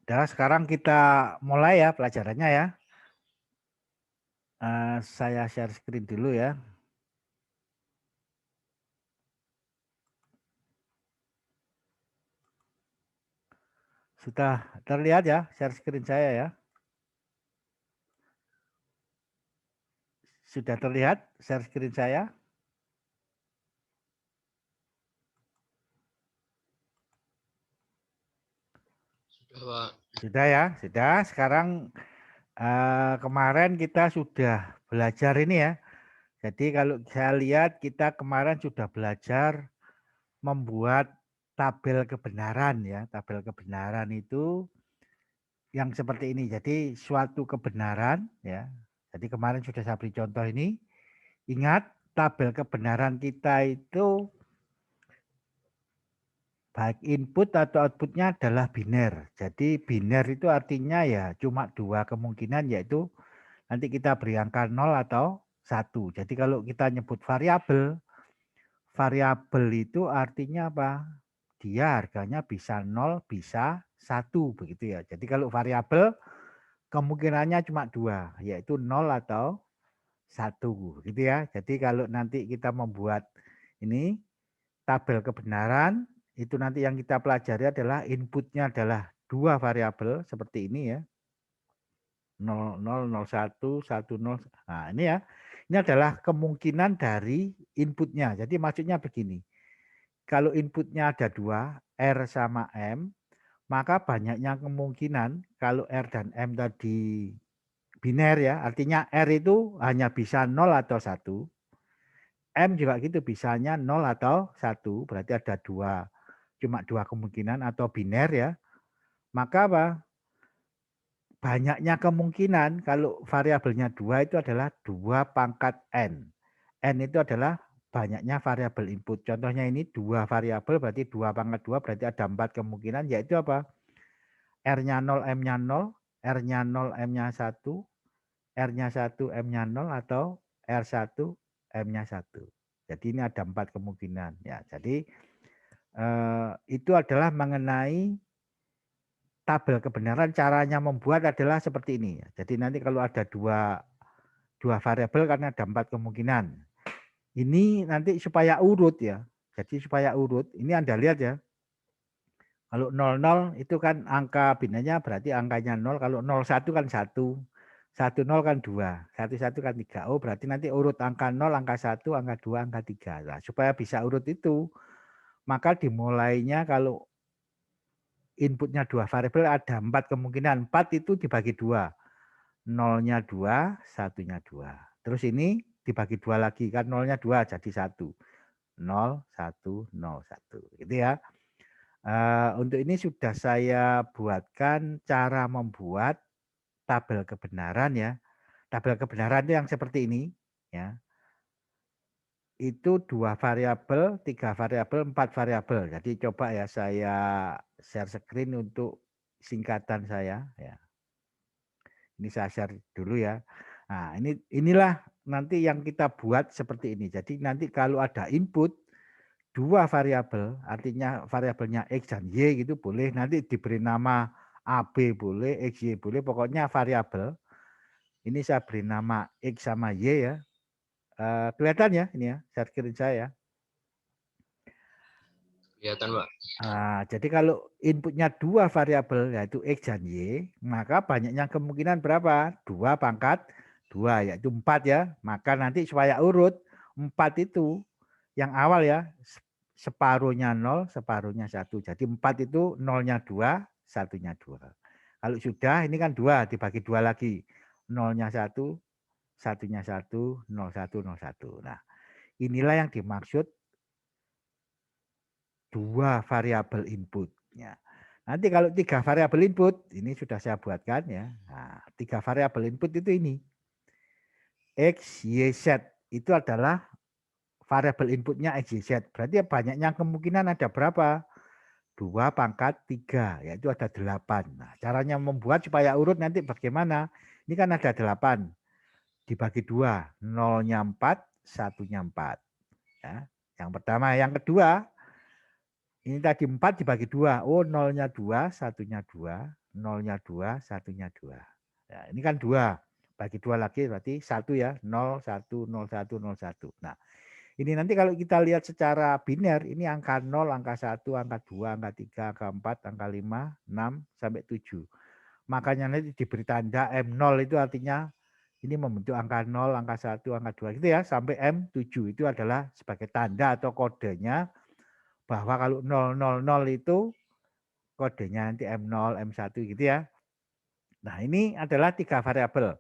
Udah, sekarang kita mulai ya pelajarannya ya. Saya share screen dulu ya. Sudah terlihat ya share screen saya ya. Sudah terlihat share screen saya. Sudah ya, sudah. Sekarang kemarin kita sudah belajar ini ya. Jadi kalau saya lihat kita kemarin sudah belajar membuat tabel kebenaran ya. Tabel kebenaran itu yang seperti ini. Jadi suatu kebenaran ya. Jadi kemarin sudah saya beri contoh ini. Ingat tabel kebenaran kita itu baik input atau outputnya adalah biner. Jadi biner itu artinya ya cuma dua kemungkinan, yaitu nanti kita beri angka 0 atau 1. Jadi kalau kita nyebut variabel, variabel itu artinya apa? Dia harganya bisa 0, bisa 1 begitu ya. Jadi kalau variabel kemungkinannya cuma dua, yaitu 0 atau 1 gitu ya. Jadi kalau nanti kita membuat ini tabel kebenaran, itu nanti yang kita pelajari adalah inputnya adalah dua variabel seperti ini ya. 00, 01, 10. Nah, ini ya. Ini adalah kemungkinan dari inputnya. Jadi maksudnya begini. Kalau inputnya ada dua, R sama M, maka banyaknya kemungkinan kalau R dan M tadi biner ya, artinya R itu hanya bisa 0 atau 1. M juga gitu, bisanya 0 atau 1, berarti ada dua, cuma dua kemungkinan atau biner ya. Maka apa? Banyaknya kemungkinan kalau variabelnya dua itu adalah 2 pangkat N. N itu adalah banyaknya variabel input. Contohnya ini dua variabel berarti 2 pangkat 2 berarti ada 4 kemungkinan, yaitu apa? R-nya 0, M-nya 0, R-nya 0, M-nya 1, R-nya 1, M-nya 0, atau R1, M-nya 1. Jadi ini ada 4 kemungkinan ya. Jadi itu adalah mengenai tabel kebenaran. Caranya membuat adalah seperti ini. Jadi nanti kalau ada dua variabel karena ada 4 kemungkinan. Ini nanti supaya urut ya. Jadi supaya urut, ini Anda lihat ya. Kalau 00 itu kan angka binarnya berarti angkanya 0. Kalau 01 kan 1. 10 kan 2. 11 kan 3. Oh berarti nanti urut angka 0, angka 1, angka 2, angka 3. Nah, supaya bisa urut itu, maka dimulainya kalau inputnya dua variabel ada 4 kemungkinan. 4 itu dibagi 2. 0-nya 2, 1-nya 2. Terus ini dibagi 2 lagi. Kan 0-nya 2 jadi 1. 0, 1, 0, 1. Gitu ya. Untuk ini sudah saya buatkan cara membuat tabel kebenaran ya. Tabel kebenaran itu yang seperti ini ya. Itu 2 variabel, 3 variabel, 4 variabel. Jadi coba ya saya share screen untuk singkatan saya ya. Ini saya share dulu ya. Nah, inilah nanti yang kita buat seperti ini. Jadi nanti kalau ada input dua variabel, artinya variabelnya X dan Y gitu boleh, nanti diberi nama AB boleh, XY boleh, pokoknya variabel. Ini saya beri nama X sama Y ya. Kelihatan ya ini ya, share screen saya. Kelihatan, Pak. Jadi kalau inputnya dua variabel yaitu X dan Y, maka banyaknya kemungkinan berapa? 2 pangkat 2 yaitu 4 ya. Maka nanti supaya urut 4 itu yang awal ya, separuhnya 0, separuhnya 1. Jadi 4 itu 0-nya 2, 1-nya 2. Kalau sudah ini kan 2 dibagi 2 lagi. 0-nya 1, 1-nya 1, 0, 1, 0, 1. Nah, inilah yang dimaksud dua variabel inputnya. Nanti kalau 3 variabel input, ini sudah saya buatkan ya. Nah, 3 variabel input itu ini. X, Y, Z. Itu adalah variabel inputnya X, Y, Z. Berarti banyaknya kemungkinan ada berapa? 2 pangkat 3, yaitu ada 8. Nah, caranya membuat supaya urut nanti bagaimana? Ini kan ada 8. Dibagi 2. 0-nya 4, 1-nya 4. Ya. Yang pertama. Yang kedua, Ini tadi 4 dibagi 2. Oh, nolnya 2, satunya 2. Nolnya 2, satunya 2. Nah, ini kan 2. Bagi 2 lagi berarti 1 ya. 0, 1, 0, 1, 0, 1. Nah, ini nanti kalau kita lihat secara biner, ini angka 0, angka 1, angka 2, angka 3, angka 4, angka 5, 6, sampai 7. Makanya nanti diberi tanda M0 itu artinya ini membentuk angka 0, angka 1, angka 2 gitu ya. Sampai M7 itu adalah sebagai tanda atau kodenya bahwa kalau 000 itu kodenya nanti M0, M1 gitu ya. Nah, ini adalah 3 variabel.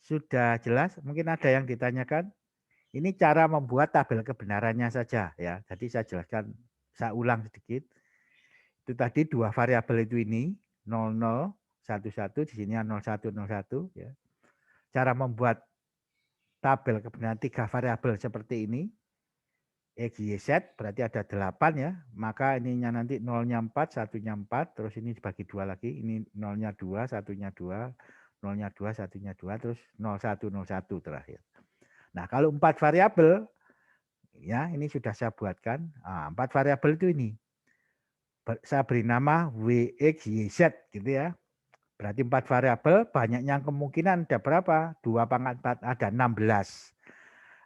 Sudah jelas? Mungkin ada yang ditanyakan? Ini cara membuat tabel kebenarannya saja ya. Jadi saya jelaskan, saya ulang sedikit. Itu tadi 2 variabel itu ini 00, 11, di sini 01, 01 ya. Cara membuat tabel kebenaran 3 variabel seperti ini. X, Y, Z berarti ada 8 ya. Maka ininya nanti 0-nya 4, 1-nya 4. Terus ini dibagi 2 lagi. Ini 0-nya 2, 1-nya 2. 0-nya 2, 1-nya 2. Terus 01, 01 terakhir. Nah, kalau 4 variabel, ya ini sudah saya buatkan. Nah, 4 variabel itu ini. Saya beri nama W, X, Y, Z gitu ya. Berarti 4 variabel, banyaknya kemungkinan ada berapa? 2 pangkat 4, ada 16.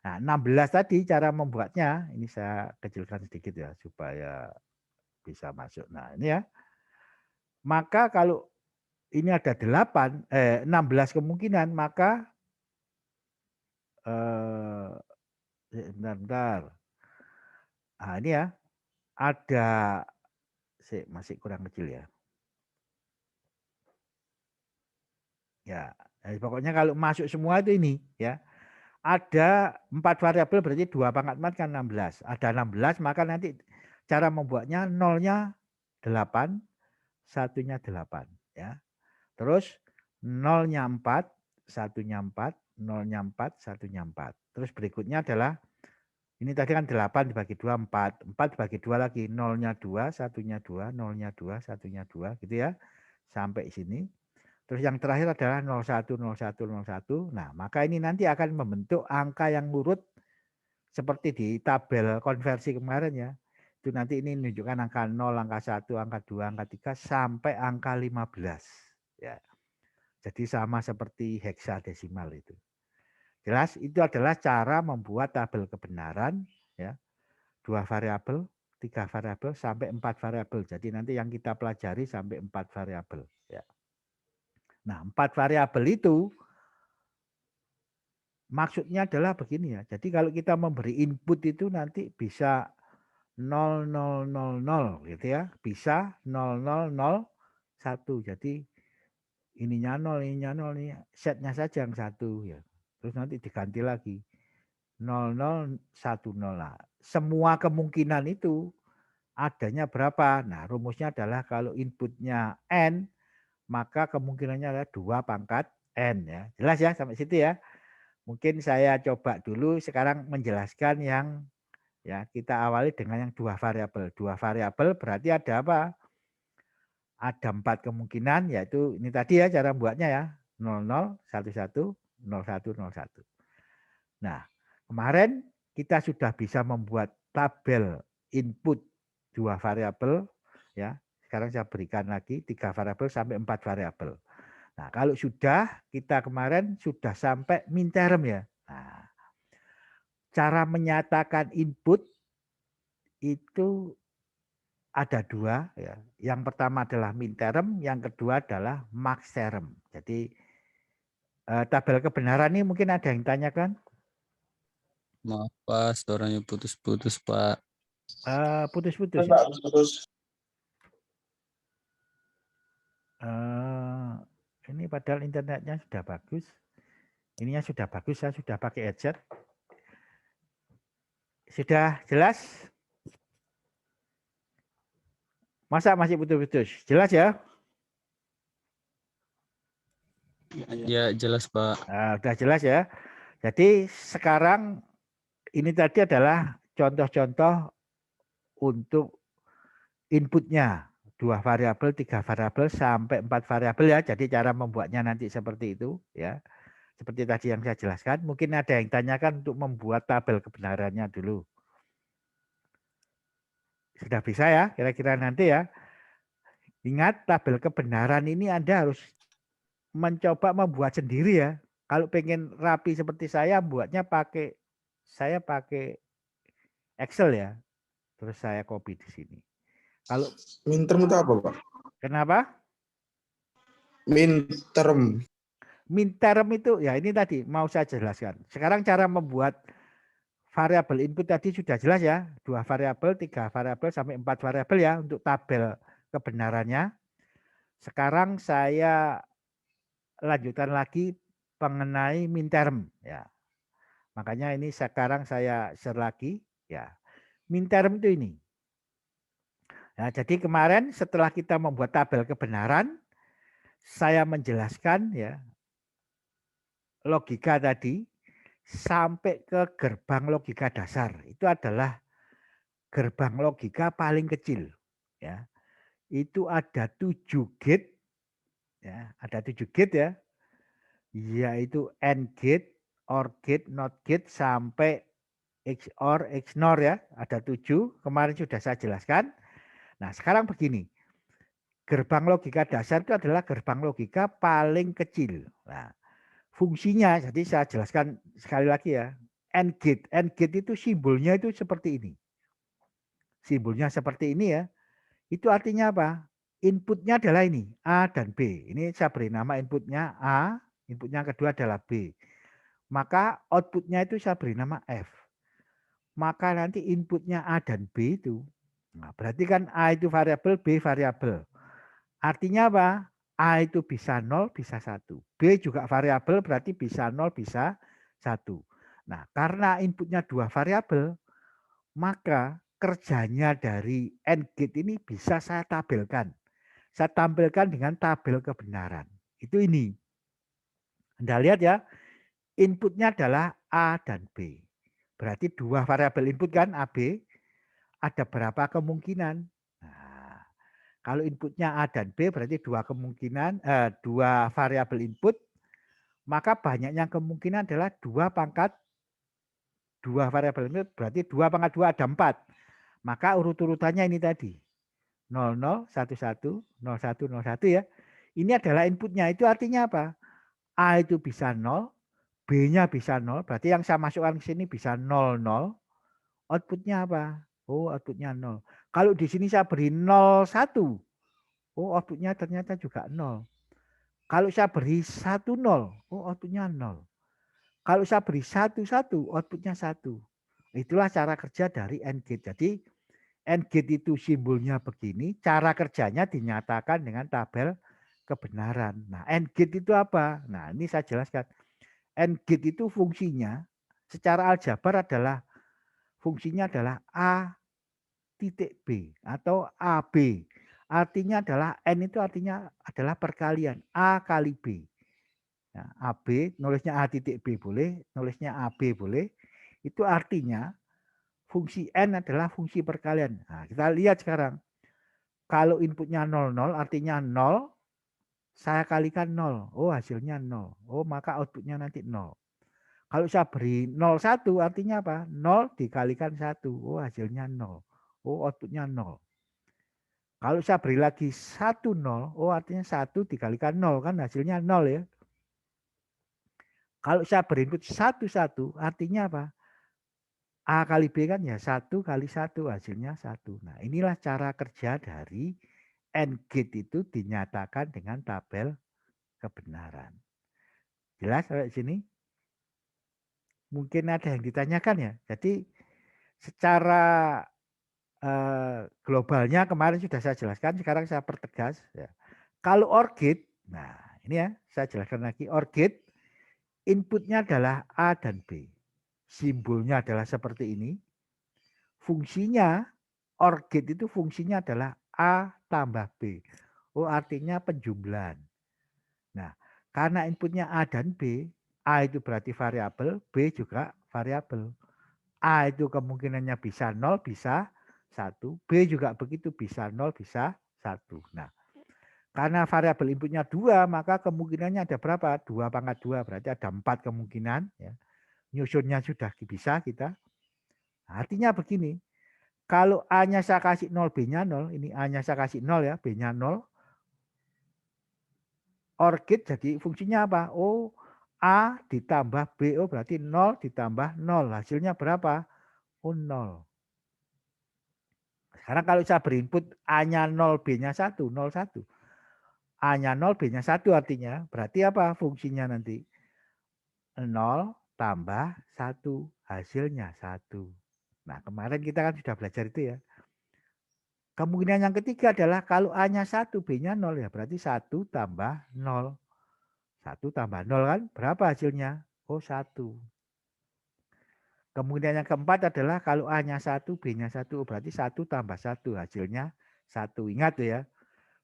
Nah, 16 tadi cara membuatnya, ini saya kecilkan sedikit ya supaya bisa masuk. Nah, ini ya. Maka kalau ini ada 16 kemungkinan, maka bentar. Nah, ini ya. Ada masih kurang kecil ya. Ya, pokoknya kalau masuk semua itu ini ya. Ada 4 variabel berarti 2 pangkat 4 kan 16. Ada 16 maka nanti cara membuatnya nolnya 8, satunya 8 ya. Terus nolnya 4, satunya 4, nolnya 4, satunya 4. Terus berikutnya adalah ini tadi kan 8 dibagi 2 4. 4 dibagi 2 lagi nolnya 2, satunya 2, nolnya 2, satunya 2 gitu ya. Sampai sini. Terus yang terakhir adalah 01, 01, 01. Nah, maka ini nanti akan membentuk angka yang lurut seperti di tabel konversi kemarin ya. Itu nanti ini menunjukkan angka 0, angka 1, angka 2, angka 3 sampai angka 15. Ya. Jadi sama seperti heksadesimal itu. Jelas itu adalah cara membuat tabel kebenaran ya. 2 variabel, 3 variabel sampai 4 variabel. Jadi nanti yang kita pelajari sampai 4 variabel ya. Nah, 4 variabel itu maksudnya adalah begini ya. Jadi kalau kita memberi input itu nanti bisa 0000 gitu ya. Bisa 0001. Jadi ininya 0, ininya 0, ini setnya saja yang 1 ya. Terus nanti diganti lagi 0010. Nah, semua kemungkinan itu adanya berapa? Nah, rumusnya adalah kalau inputnya N, maka kemungkinannya adalah 2 pangkat N ya. Jelas ya sampai situ ya. Mungkin saya coba dulu sekarang menjelaskan yang ya kita awali dengan yang 2 variabel. 2 variabel berarti ada apa? Ada 4 kemungkinan yaitu ini tadi ya cara buatnya ya. 00, 11, 01, 01. Nah, kemarin kita sudah bisa membuat tabel input 2 variabel ya. Sekarang saya berikan lagi 3 variabel sampai 4 variabel. Nah, kalau sudah kita kemarin sudah sampai min term ya. Nah, cara menyatakan input itu ada 2 ya. Yang pertama adalah min term, yang kedua adalah max term. Jadi tabel kebenaran ini mungkin ada yang tanyakan? Maaf Pak, suaranya putus-putus Pak. Putus-putus ya. Ini padahal internetnya sudah bagus. Ininya sudah bagus, saya sudah pakai headset. Sudah jelas? Masa masih putus-putus? Jelas ya? Ya jelas Pak. Sudah jelas ya. Jadi sekarang ini tadi adalah contoh-contoh untuk inputnya. 2 variabel, 3 variabel, sampai 4 variabel ya. Jadi cara membuatnya nanti seperti itu ya. Seperti tadi yang saya jelaskan. Mungkin ada yang tanyakan untuk membuat tabel kebenarannya dulu. Sudah bisa ya, kira-kira nanti ya. Ingat tabel kebenaran ini Anda harus mencoba membuat sendiri ya. Kalau pengen rapi seperti saya, saya pakai Excel ya. Terus saya copy di sini. Kalau Minterm itu apa, Pak? kenapa? Minterm. Minterm itu ya ini tadi mau saya jelaskan. Sekarang cara membuat variabel input tadi sudah jelas ya. 2 variabel, 3 variabel sampai 4 variabel ya untuk tabel kebenarannya. Sekarang saya lanjutkan lagi mengenai minterm ya. Makanya ini sekarang saya share lagi ya. Minterm itu ini. Nah, jadi kemarin setelah kita membuat tabel kebenaran, saya menjelaskan ya logika tadi sampai ke gerbang logika dasar. Itu adalah gerbang logika paling kecil ya. Itu ada 7 gate ya, ada 7 gate ya. Yaitu AND gate, OR gate, NOT gate sampai XOR, XNOR ya. Ada 7, kemarin sudah saya jelaskan. Nah, sekarang begini. Gerbang logika dasar itu adalah gerbang logika paling kecil. Nah, fungsinya, jadi saya jelaskan sekali lagi ya. AND gate. AND gate itu simbolnya itu seperti ini. Simbolnya seperti ini ya. Itu artinya apa? Inputnya adalah ini, A dan B. Ini saya beri nama inputnya A, inputnya kedua adalah B. Maka outputnya itu saya beri nama F. Maka nanti inputnya A dan B itu. Nah, berarti kan A itu variabel, B variabel. Artinya apa? A itu bisa 0, bisa 1. B juga variabel berarti bisa 0, bisa 1. Nah, karena inputnya 2 variabel, maka kerjanya dari AND gate ini bisa saya tabelkan. Saya tampilkan dengan tabel kebenaran. Itu ini. Anda lihat ya, inputnya adalah A dan B. Berarti 2 variabel input kan AB. Ada berapa kemungkinan? Nah, kalau inputnya A dan B berarti 2 kemungkinan, 2 variabel input. Maka banyaknya kemungkinan adalah 2 pangkat 2 variabel input berarti 2 pangkat 2 ada 4. Maka urut-urutannya ini tadi. 00, 11, 01, 01 ya. Ini adalah inputnya. Itu artinya apa? A itu bisa 0, B-nya bisa 0. Berarti yang saya masukkan ke sini bisa 00. Outputnya apa? Oh, outputnya 0. Kalau di sini saya beri 01. Oh, outputnya ternyata juga 0. Kalau saya beri 10. Oh, outputnya 0. Kalau saya beri 11, outputnya 1. Itulah cara kerja dari AND gate. Jadi AND gate itu simbolnya begini, cara kerjanya dinyatakan dengan tabel kebenaran. Nah, AND gate itu apa? Nah, ini saya jelaskan. AND gate itu fungsinya secara aljabar adalah fungsinya adalah A titik B atau AB. Artinya adalah N itu artinya adalah perkalian A kali B. Nah, AB nulisnya A titik B boleh, nulisnya AB boleh. Itu artinya fungsi N adalah fungsi perkalian. Nah, kita lihat sekarang. Kalau inputnya 00 artinya 0, saya kalikan 0. Oh, hasilnya 0. Oh, maka outputnya nanti 0. Kalau saya beri 01 artinya apa? 0 dikalikan 1. Oh, hasilnya 0. Oh, outputnya 0. Kalau saya beri lagi 10, oh artinya 1 dikalikan 0 kan hasilnya 0 ya. Kalau saya beri input 11 artinya apa? A kali B kan ya 1 kali 1 hasilnya 1. Nah, inilah cara kerja dari AND gate itu dinyatakan dengan tabel kebenaran. Jelas sampai sini? Mungkin ada yang ditanyakan ya. Jadi secara globalnya kemarin sudah saya jelaskan, sekarang saya pertegas ya. Kalau OR gate, nah ini ya saya jelaskan lagi, OR gate inputnya adalah A dan B. Simbolnya adalah seperti ini. Fungsinya OR gate itu fungsinya adalah A tambah B. Oh, artinya penjumlahan. Nah, karena inputnya A dan B, A itu berarti variabel, B juga variabel. A itu kemungkinannya bisa 0, bisa 1. B juga begitu, bisa 0, bisa 1. Nah, karena variabel inputnya 2, maka kemungkinannya ada berapa? 2 pangkat 2, berarti ada 4 kemungkinan. Ya. Nyusunnya sudah bisa kita. Artinya begini, Kalau A-nya saya kasih 0, B-nya 0. Ini A-nya saya kasih 0 ya, B-nya 0. OR gate jadi fungsinya apa? Oh, A ditambah B. Oh, berarti 0 ditambah 0. Hasilnya berapa? Oh, 0. Sekarang kalau saya berinput A-nya 0, B-nya 1, 0, 1. A-nya 0, B-nya 1 artinya. Berarti apa fungsinya nanti? 0 tambah 1. Hasilnya 1. Nah, kemarin kita kan sudah belajar itu ya. Kemungkinan yang ketiga adalah kalau A-nya 1, B-nya 0 ya. Berarti 1 tambah 0. 1 tambah 0 kan berapa hasilnya? Oh, 1. Kemungkinan yang keempat adalah kalau A-nya 1, B-nya 1. Berarti 1 tambah 1 hasilnya 1. Ingat tuh ya.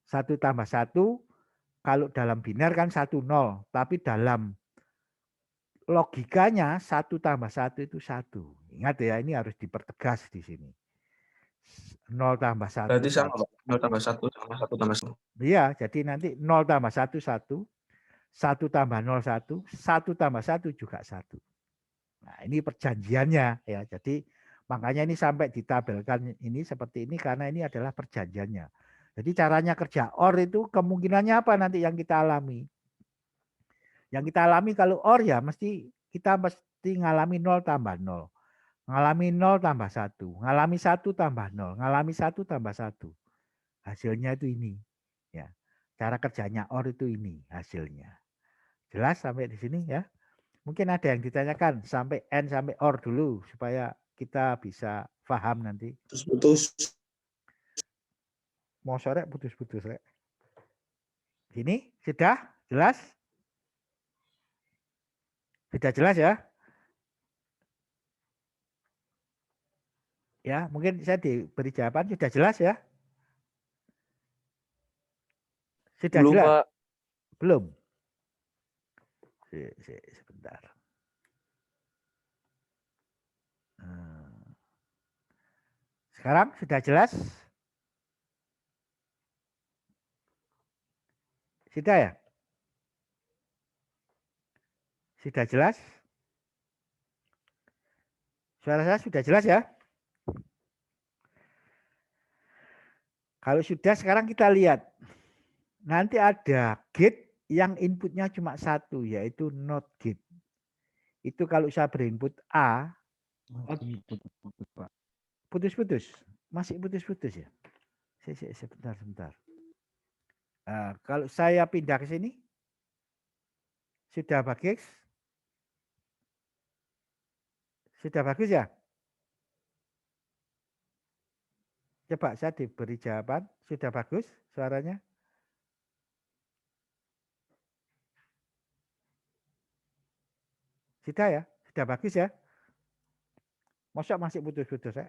1 tambah 1 kalau dalam biner kan 1, 0. Tapi dalam logikanya 1 tambah 1 itu 1. Ingat ya, ini harus dipertegas di sini. 0 tambah 1, Berarti sama, 1. Pak. 0 tambah 1 sama 1 tambah 1. Iya, jadi nanti 0 tambah 1, 1. 1 tambah 0, 1. 1 tambah 1 juga 1. Nah, ini perjanjiannya ya. Jadi makanya ini sampai ditabelkan ini seperti ini karena ini adalah perjanjiannya. Jadi caranya kerja OR itu kemungkinannya apa nanti yang kita alami? Yang kita alami kalau OR ya kita mesti ngalami 0 tambah 0. Ngalami 0 tambah 1. Ngalami 1 tambah 0. Ngalami 1 tambah 1. Hasilnya itu ini. Ya. Cara kerjanya OR itu ini hasilnya. Jelas sampai di sini ya? Mungkin ada yang ditanyakan sampai N sampai OR dulu supaya kita bisa paham nanti. Putus-putus. Mau sore putus-putus. Ini sudah jelas? Sudah jelas ya? Ya, mungkin saya diberi jawaban sudah jelas ya? Sudah Belum, jelas? Pak. Belum? Sebentar. Sekarang sudah jelas? Sudah ya? Sudah jelas? Suara saya sudah jelas ya? Kalau sudah sekarang kita lihat. Nanti ada gate yang inputnya cuma satu yaitu NOT gate. Itu kalau saya berinput A. Putus-putus. Masih putus-putus ya? Sebentar. Kalau saya pindah ke sini. Sudah bagus? Sudah bagus ya? Coba saya diberi jawaban. Sudah bagus suaranya? Sudah ya? Sudah bagus ya? Masa masih putus-putus ya?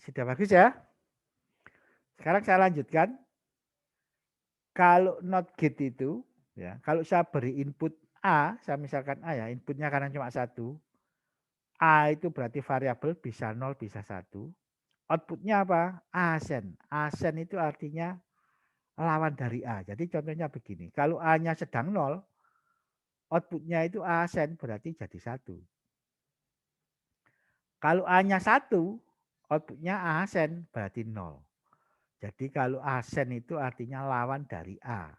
Sudah bagus ya? Sekarang saya lanjutkan. Kalau not gate itu, ya, kalau saya beri input A, saya misalkan A ya, inputnya karena cuma satu. A itu berarti variabel bisa 0, bisa 1. Outputnya apa? Asen. Asen itu artinya lawan dari A. Jadi contohnya begini. Kalau A-nya sedang 0, outputnya itu asen berarti jadi 1. Kalau A-nya 1, outputnya asen berarti 0. Jadi kalau asen itu artinya lawan dari A.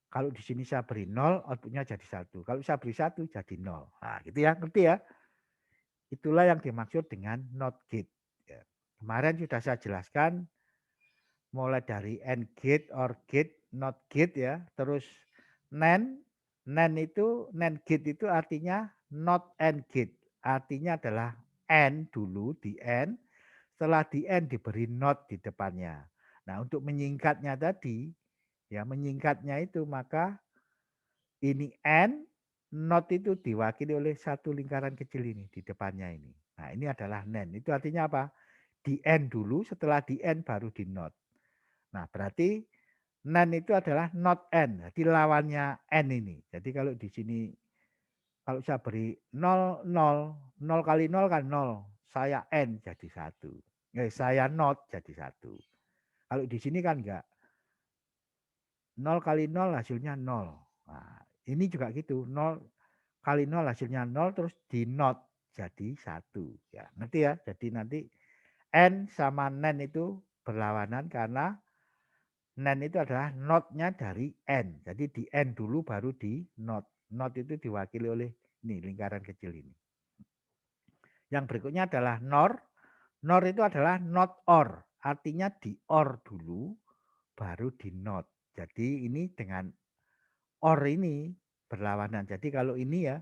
Kalau di sini saya beri 0, outputnya jadi 1. Kalau saya beri 1, jadi 0. Nah, gitu ya, ngerti ya? Itulah yang dimaksud dengan NOT gate. Ya. Kemarin sudah saya jelaskan mulai dari AND gate, OR gate, NOT gate ya. Terus NAND, NAND gate itu artinya NOT AND gate. Artinya adalah AND dulu di AND, setelah di AND diberi NOT di depannya. Nah, untuk menyingkatnya tadi, ya menyingkatnya itu maka ini N, not itu diwakili oleh satu lingkaran kecil ini di depannya ini. Nah, ini adalah NAND. Itu artinya apa? Di N dulu, setelah di N baru di not. Nah, berarti NAND itu adalah not N. Jadi lawannya N ini. Jadi kalau di sini, kalau saya beri 0, 0. 0 kali 0 kan 0. Saya N jadi 1. Saya not jadi 1. Kalau di sini kan enggak. 0 kali 0 hasilnya 0. Nah, ini juga gitu. 0 kali 0 hasilnya 0 terus di not jadi 1 ya. Ngerti ya? Jadi nanti n sama nen itu berlawanan karena nen itu adalah not-nya dari n. Jadi di n dulu baru di not. Not itu diwakili oleh ini lingkaran kecil ini. Yang berikutnya adalah nor. Nor itu adalah not or. Artinya di or dulu baru di not. Jadi ini dengan or ini berlawanan. Jadi kalau ini ya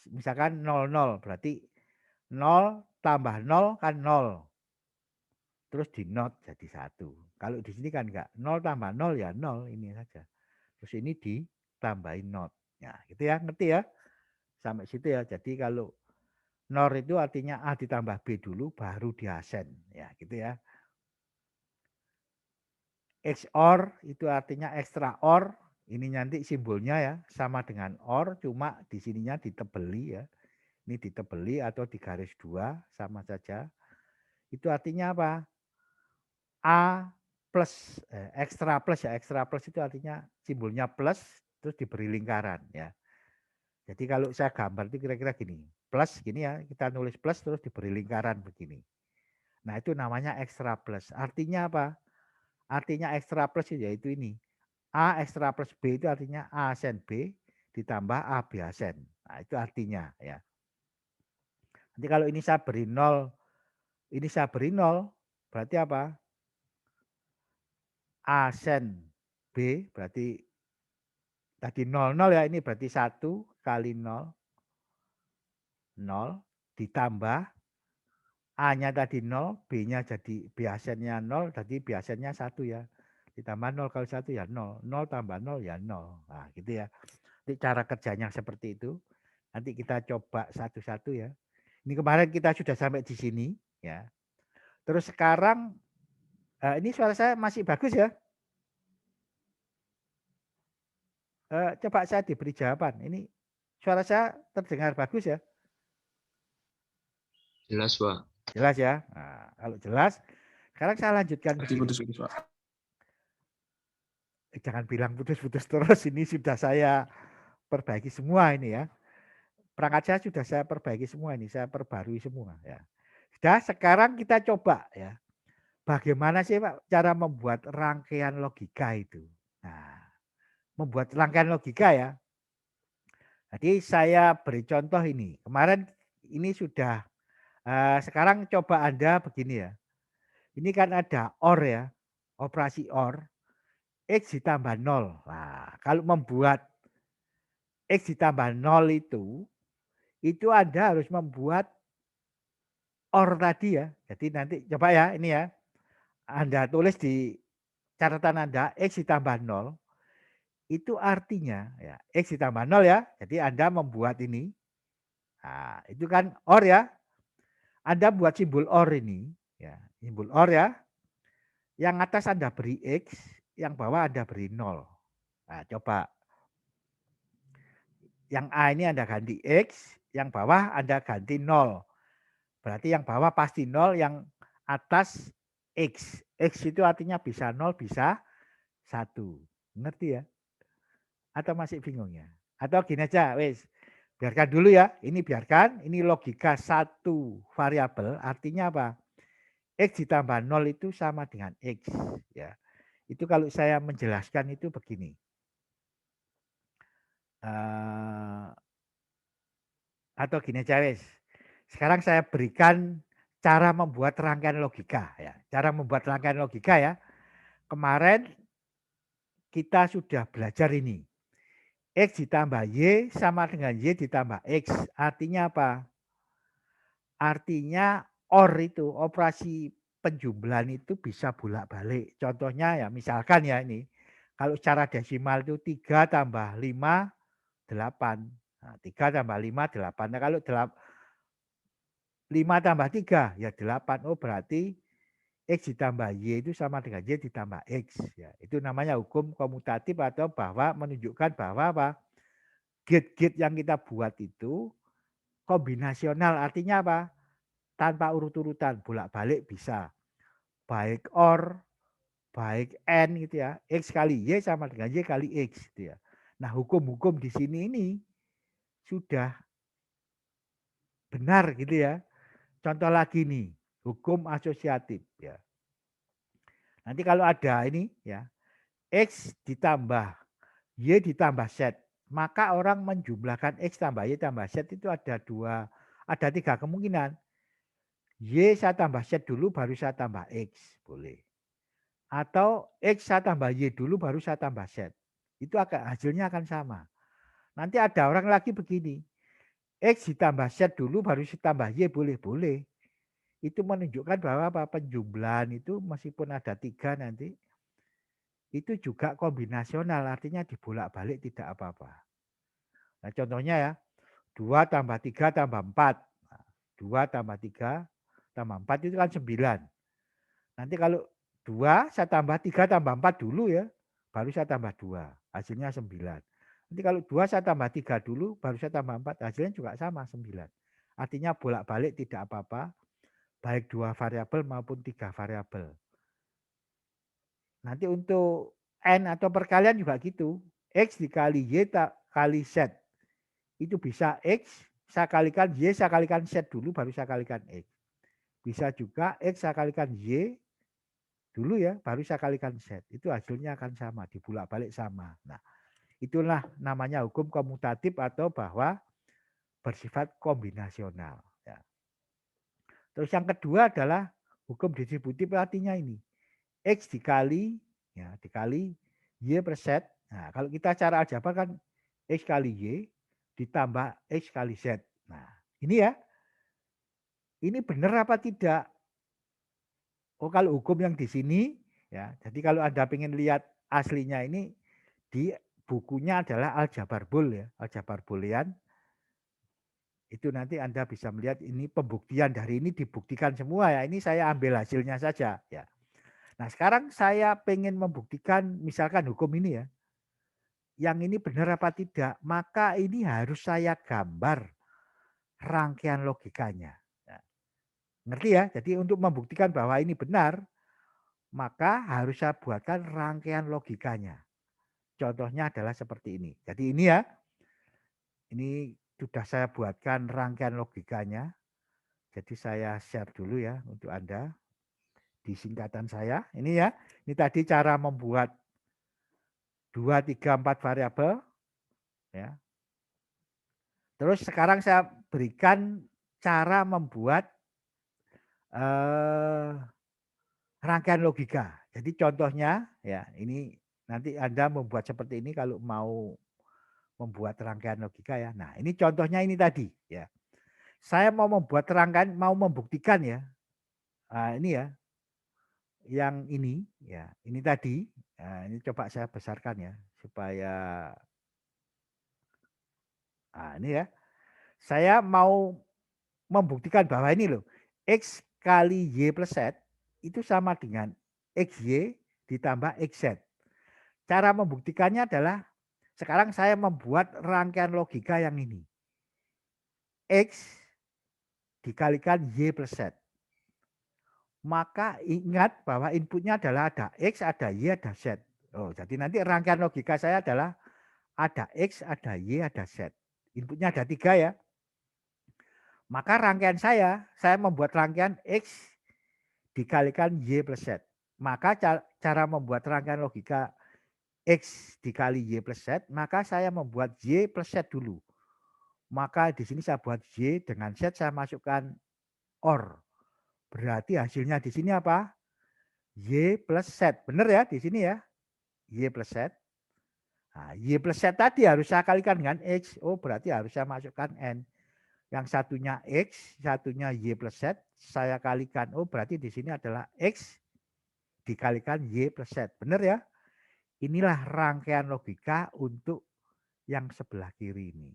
misalkan 00 berarti 0 tambah 0 kan 0. Terus di not jadi 1. Kalau di sini kan enggak. 0 tambah 0 ya 0 ini saja. Terus ini ditambahin not. Ya, gitu ya. Ngerti ya? Sampai situ ya. Jadi kalau nor itu artinya A ditambah B dulu baru diasen. Ya, gitu ya. XOR itu artinya extra OR. Ini nanti simbolnya ya sama dengan OR cuma di sininya ditebeli ya. Ini ditebeli atau di garis 2 sama saja. Itu artinya apa? A plus ekstra plus ya, ekstra plus itu artinya simbolnya plus terus diberi lingkaran ya. Jadi kalau saya gambar itu kira-kira gini, plus gini ya, kita nulis plus terus diberi lingkaran begini. Nah itu namanya ekstra plus. Artinya apa? Artinya ekstra plus yaitu ini. A ekstra plus B itu artinya A sen B ditambah A B sen. Nah itu artinya ya. Nanti kalau ini saya beri 0, ini saya beri 0, berarti apa? A sen B berarti tadi 00 ya, ini berarti 1 kali 0, 0 ditambah A-nya tadi 0, B-nya jadi B asennya 0, tadi B asennya 1 ya. Ditambah 0 kali 1 ya 0, 0 tambah 0 ya 0. Nah gitu ya. Nanti cara kerjanya seperti itu. Nanti kita coba satu-satu ya. Ini kemarin kita sudah sampai di sini ya. Terus sekarang ini suara saya masih bagus ya? Coba saya diberi jawaban. Ini suara saya terdengar bagus ya? Jelas, Pak. Jelas ya? Nah, kalau jelas, sekarang saya lanjutkan Tadi begini. putus-putus, Pak. Jangan bilang putus-putus terus, ini sudah saya perbaiki semua ini ya. Perangkat saya sudah saya perbaiki semua ini, saya perbarui semua ya. Sudah, sekarang kita coba ya. Bagaimana sih Pak cara membuat rangkaian logika itu? Nah, membuat rangkaian logika ya. Jadi saya beri contoh ini. Kemarin ini sudah sekarang coba Anda begini ya. Ini kan ada OR ya, operasi OR, X ditambah 0. Nah, kalau membuat X ditambah 0 itu Anda harus membuat OR tadi ya. Jadi nanti coba ya ini ya. Anda tulis di catatan Anda X ditambah 0. Itu artinya ya X ditambah 0 ya. Jadi Anda membuat ini. Nah, itu kan OR ya. Anda buat simbol OR ini. Ya, simbol OR ya. Yang atas Anda beri X, yang bawah Anda beri 0. Nah, coba. Yang A ini Anda ganti X, yang bawah Anda ganti 0. Berarti yang bawah pasti 0, yang atas X. X itu artinya bisa 0, bisa 1. Ngerti ya? Atau masih bingung ya? Atau gini aja, wes. Biarkan dulu ya, ini biarkan. Ini logika satu variabel, artinya apa? X ditambah 0 itu sama dengan X. Ya. Itu kalau saya menjelaskan itu begini. Atau gini aja wes. Sekarang saya berikan cara membuat rangkaian logika ya. Cara membuat rangkaian logika ya. Kemarin kita sudah belajar ini. X ditambah Y sama dengan Y ditambah X. Artinya apa? Artinya OR itu, operasi penjumlahan itu bisa bolak-balik. Contohnya ya misalkan ya ini. Kalau secara desimal itu 3 tambah 5, 8. Nah, 3 tambah 5, 8. Nah, kalau 5 tambah 3 ya 8. Oh berarti X ditambah Y itu sama dengan Y ditambah X. Ya, itu namanya hukum komutatif atau bahwa menunjukkan bahwa apa? Gate-gate yang kita buat itu kombinasional. Artinya apa? Tanpa urut-urutan, bolak-balik bisa. Baik OR, baik N gitu ya. X kali Y sama dengan Y kali X gitu ya. Nah hukum-hukum di sini ini sudah benar gitu ya. Contoh lagi nih, hukum asosiatif ya. Nanti kalau ada ini ya, X ditambah Y ditambah Z, maka orang menjumlahkan X tambah Y tambah Z itu ada 3 kemungkinan. Y saya tambah Z dulu baru saya tambah X, boleh. Atau X saya tambah Y dulu baru saya tambah Z. Itu hasilnya akan sama. Nanti ada orang lagi begini, X ditambah Z dulu baru ditambah Y, boleh. Itu menunjukkan bahwa penjumlahan itu meskipun ada 3 nanti, itu juga kombinasional, artinya dibolak-balik tidak apa-apa. Nah contohnya ya, 2 tambah 3 tambah 4. 2 tambah 3 tambah 4 itu kan 9. Nanti kalau 2 saya tambah 3 tambah 4 dulu ya, baru saya tambah 2, hasilnya 9. Nanti kalau 2 saya tambah 3 dulu, baru saya tambah 4, hasilnya juga sama 9. Artinya bolak-balik tidak apa-apa, baik 2 variabel maupun 3 variabel. Nanti untuk N atau perkalian juga gitu. X dikali Y kali Z. Itu bisa X saya kalikan Y, saya kalikan Z dulu, baru saya kalikan X. Bisa juga X saya kalikan Y dulu ya, baru saya kalikan Z. Itu hasilnya akan sama, dibulak-balik sama. Nah, itulah namanya hukum komutatif atau bahwa bersifat kombinasional. Ya. Terus yang kedua adalah hukum distributif, artinya ini. X dikali Y per Z. Nah, kalau kita cara aljabar kan X kali Y ditambah X kali Z. Nah, ini ya. Ini benar apa tidak? Oh, kalau hukum yang di sini ya. Jadi kalau Anda ingin lihat aslinya ini di bukunya adalah Aljabar Bul ya, Aljabar Boolean. Itu nanti Anda bisa melihat ini pembuktian dari ini dibuktikan semua ya. Ini saya ambil hasilnya saja ya. Nah, sekarang saya pengen membuktikan misalkan hukum ini ya. Yang ini benar apa tidak, maka ini harus saya gambar rangkaian logikanya. Nah, ngerti ya? Jadi untuk membuktikan bahwa ini benar, maka harus saya buatkan rangkaian logikanya. Contohnya adalah seperti ini. Jadi ini ya, ini sudah saya buatkan rangkaian logikanya. Jadi saya share dulu ya untuk Anda di singkatan saya. Ini ya, ini tadi cara membuat 2, 3, 4 variabel. Ya. Terus sekarang saya berikan cara membuat rangkaian logika. Jadi contohnya ya ini nanti Anda membuat seperti ini kalau mau membuat rangkaian logika ya. Nah ini contohnya ini tadi ya. Saya mau membuat rangkaian, mau membuktikan ya. Nah, ini ya. Yang ini ya, ini tadi. Nah, ini coba saya besarkan ya supaya ini ya. Saya mau membuktikan bahwa ini loh, X kali Y plus Z itu sama dengan XY ditambah XZ. Cara membuktikannya adalah sekarang saya membuat rangkaian logika yang ini. X dikalikan Y plus Z. Maka ingat bahwa inputnya adalah ada X, ada Y, ada Z. Oh, jadi nanti rangkaian logika saya adalah ada X, ada Y, ada Z. Inputnya ada 3 ya. Maka rangkaian saya membuat rangkaian X dikalikan Y plus Z. Maka cara membuat rangkaian logika X dikali Y plus Z, maka saya membuat Y plus Z dulu. Maka di sini saya buat Y dengan Z, saya masukkan OR. Berarti hasilnya di sini apa? Y plus Z. Benar ya di sini ya? Y plus Z. Nah, Y plus Z tadi harus saya kalikan dengan X. Oh, berarti harus saya masukkan N. Yang satunya X, satunya Y plus Z, saya kalikan. Oh, berarti di sini adalah X dikalikan Y plus Z. Benar ya? Inilah rangkaian logika untuk yang sebelah kiri ini.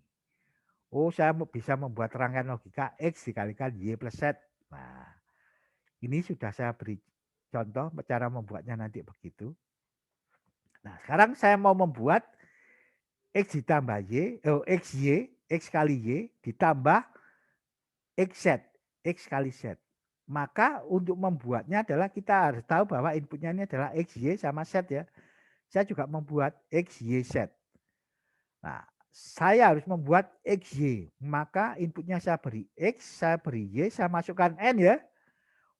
Oh, saya bisa membuat rangkaian logika X dikalikan Y plus Z. Nah, ini sudah saya beri contoh cara membuatnya nanti begitu. Nah, sekarang saya mau membuat X ditambah Y, XY, X kali Y ditambah XZ, X kali Z. Maka untuk membuatnya adalah kita harus tahu bahwa inputnya ini adalah XY sama Z ya. Saya juga membuat XYZ. Nah, saya harus membuat XY. Maka inputnya saya beri X, saya beri Y, saya masukkan N ya.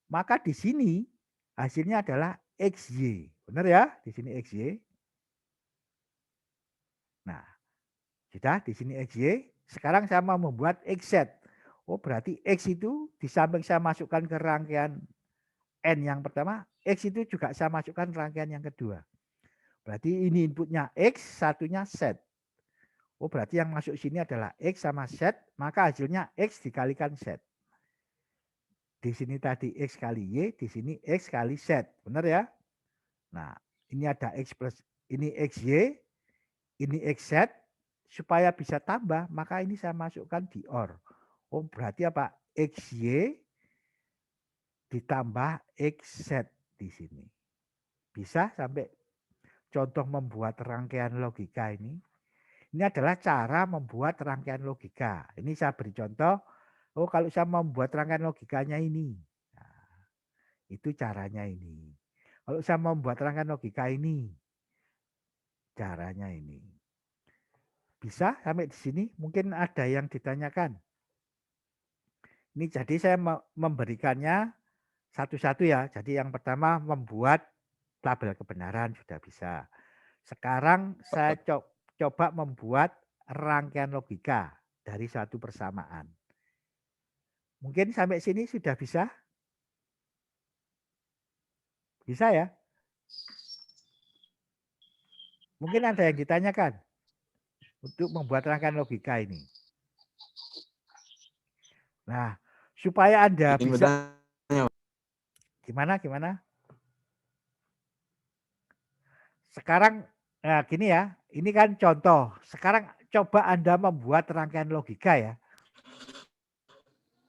Maka di sini hasilnya adalah XY. Benar ya? Di sini XY. Nah, sudah di sini XY. Sekarang saya mau membuat XZ. Oh, berarti X itu di samping saya masukkan ke rangkaian N yang pertama, X itu juga saya masukkan rangkaian yang kedua. Berarti ini inputnya X, satunya Z. Oh, berarti yang masuk sini adalah X sama Z, maka hasilnya X dikalikan Z. Di sini tadi X kali Y, di sini X kali Z. Benar ya? Nah, ini ada X plus, ini XY, ini XZ. Supaya bisa tambah, maka ini saya masukkan di OR. Oh, berarti apa? XY ditambah XZ di sini. Bisa sampai contoh membuat rangkaian logika ini. Ini adalah cara membuat rangkaian logika. Ini saya beri contoh. Oh, kalau saya membuat rangkaian logikanya ini. Nah, itu caranya ini. Kalau saya membuat rangkaian logika ini. Caranya ini. Bisa sampai di sini? Mungkin ada yang ditanyakan. Ini jadi saya memberikannya satu-satu ya. Jadi yang pertama membuat tabel kebenaran sudah bisa. Sekarang saya coba membuat rangkaian logika dari satu persamaan. Mungkin sampai sini sudah bisa? Bisa ya? Mungkin ada yang ditanyakan untuk membuat rangkaian logika ini. Nah, supaya Anda Ingin bisa... bertanya. Gimana? Sekarang, nah gini ya, ini kan contoh. Sekarang coba Anda membuat rangkaian logika ya.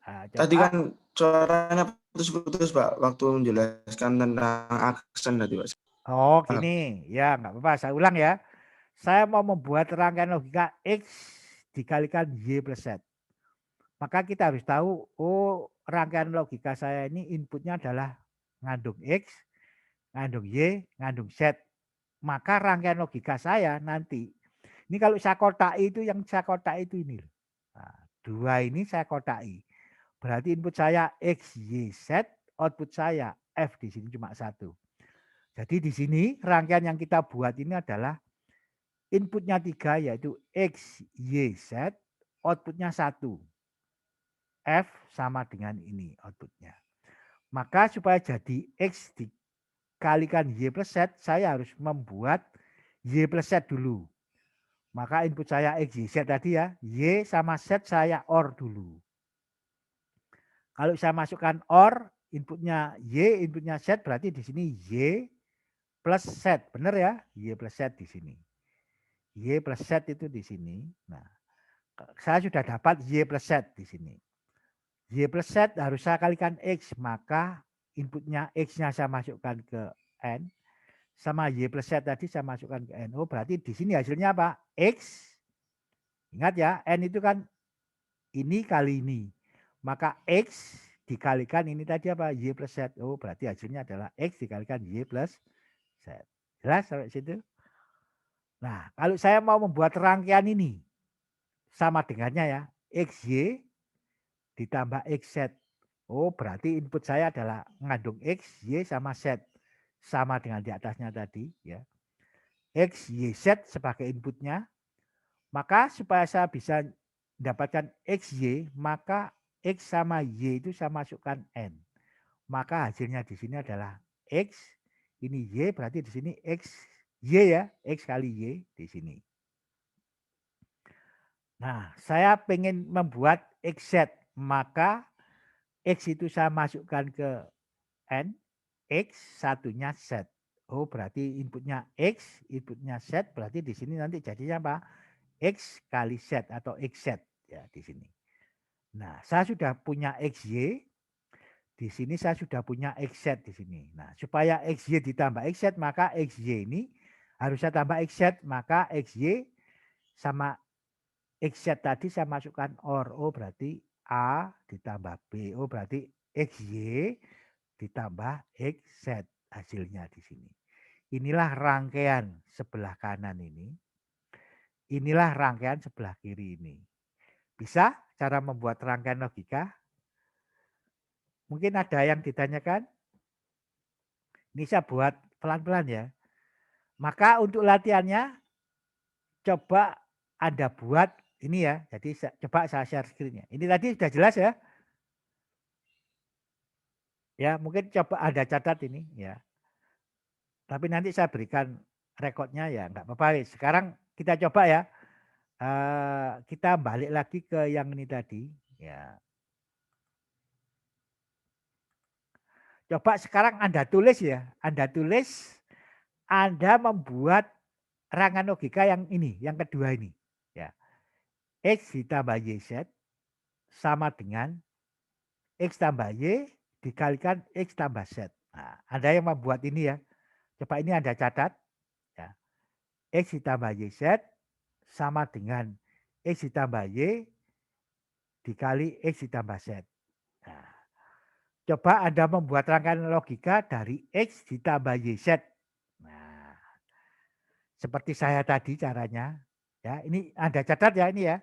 Nah, Tadi coba. kan suaranya putus-putus Pak, waktu menjelaskan tentang aksen tadi Pak. Oh gini, ya nggak apa-apa, saya ulang ya. Saya mau membuat rangkaian logika X dikalikan Y plus Z. Maka kita harus tahu, oh rangkaian logika saya ini inputnya adalah ngandung X, ngandung Y, ngandung Z. Maka rangkaian logika saya nanti, ini kalau saya kotai itu, yang saya kotai itu ini. Nah, 2 ini saya kotai. Berarti input saya X, Y, Z, output saya F di sini cuma 1. Jadi di sini rangkaian yang kita buat ini adalah inputnya 3 yaitu X, Y, Z, outputnya 1. F sama dengan ini outputnya. Maka supaya jadi X dikalikan Y plus Z, saya harus membuat Y plus Z dulu. Maka input saya X, Y, Z tadi ya, Y sama Z saya OR dulu. Kalau saya masukkan OR, inputnya Y, inputnya Z, berarti di sini Y plus Z. Benar ya? Y plus Z di sini. Y plus Z itu di sini. Nah, saya sudah dapat Y plus Z di sini. Y plus Z harus saya kalikan X, maka inputnya X-nya saya masukkan ke N, sama Y plus Z tadi saya masukkan ke N. Oh, berarti di sini hasilnya apa? X, ingat ya, N itu kan ini kali ini. Maka X dikalikan ini tadi apa? Y plus Z. Oh, berarti hasilnya adalah X dikalikan Y plus Z. Jelas sampai situ? Nah, kalau saya mau membuat rangkaian ini, sama dengannya ya, XY ditambah XZ. Oh, berarti input saya adalah mengandung X, Y sama Z. Sama dengan di atasnya tadi ya. X, Y, Z sebagai inputnya. Maka supaya saya bisa mendapatkan XY, maka X sama Y itu saya masukkan N. Maka hasilnya di sini adalah X, ini Y, berarti di sini X, Y ya, X kali Y di sini. Nah, saya pengen membuat XZ, maka X itu saya masukkan ke N, X satunya Z. Oh, berarti inputnya X, inputnya Z, berarti di sini nanti jadinya apa? X kali Z atau XZ ya di sini. Nah, saya sudah punya XY, di sini saya sudah punya XZ di sini. Nah, supaya XY ditambah XZ, maka XY ini harus saya tambah XZ, maka XY sama XZ tadi saya masukkan OR. Oh, berarti A ditambah B. Oh, berarti XY ditambah XZ hasilnya di sini. Inilah rangkaian sebelah kanan ini. inilah rangkaian sebelah kiri ini. Bisa cara membuat rangkaian logika? Mungkin ada yang ditanyakan? Ini saya buat pelan-pelan ya. Maka untuk latihannya coba Anda buat ini ya. Jadi coba saya share screen-nya. Ini tadi sudah jelas ya. Ya, mungkin coba Anda catat ini ya. Tapi nanti saya berikan rekodnya ya, nggak apa-apa. Sekarang kita coba ya. Kita balik lagi ke yang ini tadi ya. Coba sekarang Anda tulis ya. Anda tulis, Anda membuat rangkaian logika yang ini, yang kedua ini. Ya. X ditambah YZ sama dengan X tambah Y dikalikan X tambah Z. Nah, Anda yang membuat ini ya. Coba ini Anda catat. Ya. X ditambah YZ sama dengan X ditambah Y dikali X ditambah Z. Nah, coba Anda membuat rangkaian logika dari X ditambah YZ. Nah, seperti saya tadi caranya. Ya, ini Anda catat ya ini ya.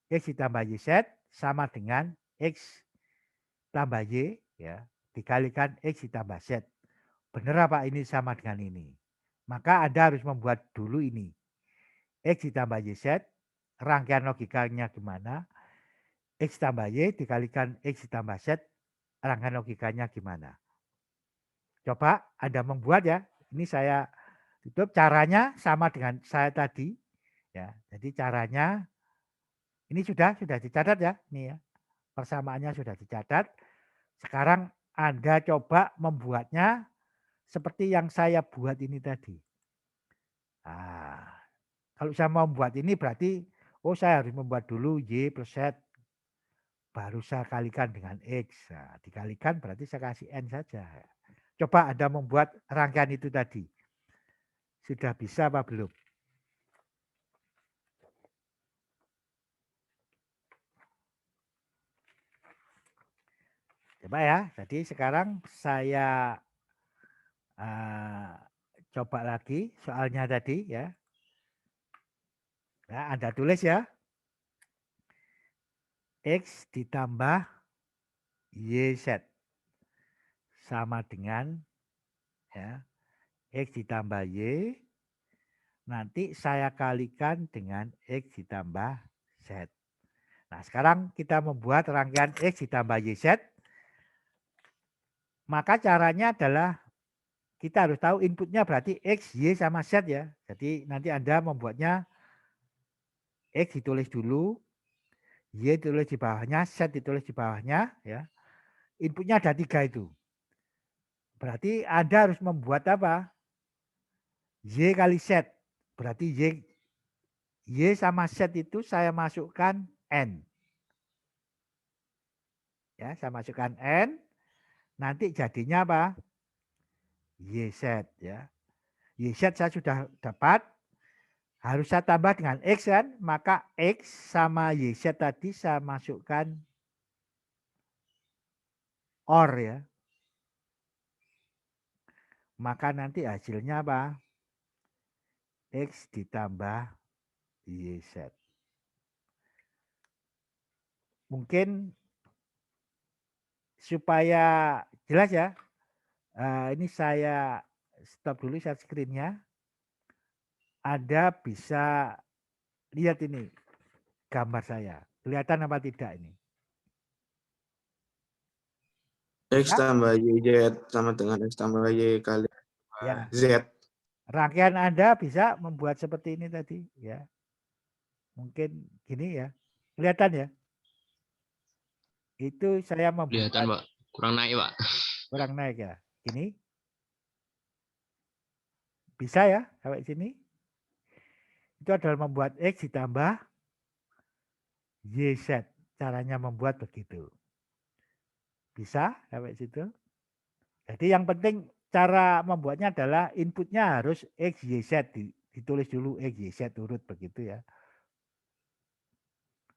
X ditambah YZ sama dengan X tambah Y ya dikalikan X ditambah Z. Benar apa ini sama dengan ini? Maka Anda harus membuat dulu ini. X ditambah YZ, rangkaian logikanya gimana? X tambah Y dikalikan X ditambah Z, rangkaian logikanya gimana? Coba Anda membuat ya. Ini saya tutup, caranya sama dengan saya tadi. Ya, jadi caranya ini sudah dicatat ya. Ini ya. Persamaannya sudah dicatat. Sekarang Anda coba membuatnya seperti yang saya buat ini tadi. Nah, kalau saya mau membuat ini berarti, oh saya harus membuat dulu Y plus Z. Baru saya kalikan dengan X. Nah, dikalikan berarti saya kasih N saja. Coba Anda membuat rangkaian itu tadi. Sudah bisa apa belum? Coba ya. Jadi sekarang saya coba lagi soalnya tadi ya. Nah, Anda tulis ya. X ditambah YZ sama dengan ya, X ditambah Y. Nanti saya kalikan dengan X ditambah Z. Nah, sekarang kita membuat rangkaian X ditambah YZ. Maka caranya adalah kita harus tahu inputnya berarti X, Y, sama Z ya. Jadi nanti Anda membuatnya X ditulis dulu, Y ditulis di bawahnya, Z ditulis di bawahnya. Ya. Inputnya ada 3 itu. Berarti Anda harus membuat apa? Y kali Z. Berarti Y sama Z itu saya masukkan N. Ya, saya masukkan N. Nanti jadinya apa? YZ ya. YZ saya sudah dapat. Harus saya tambah dengan X kan. Maka X sama YZ tadi saya masukkan OR ya. Maka nanti hasilnya apa? X ditambah YZ. Mungkin supaya jelas ya. Ini saya stop dulu share screen-nya. Anda bisa lihat ini gambar saya. Kelihatan apa tidak ini? X tambah YZ sama dengan X tambah Y kali Ya. Z. Rangkaian Anda bisa membuat seperti ini tadi ya. Mungkin gini ya. Kelihatan ya? Itu saya membuat. Kelihatan, Pak. Kurang naik, Pak. Kurang naik ya. Gini. Bisa ya sampai sini. Itu adalah membuat X ditambah YZ. Caranya membuat begitu. Bisa sampai situ. Jadi yang penting cara membuatnya adalah inputnya harus X, Y, Z. Ditulis dulu X, Y, Z urut begitu ya.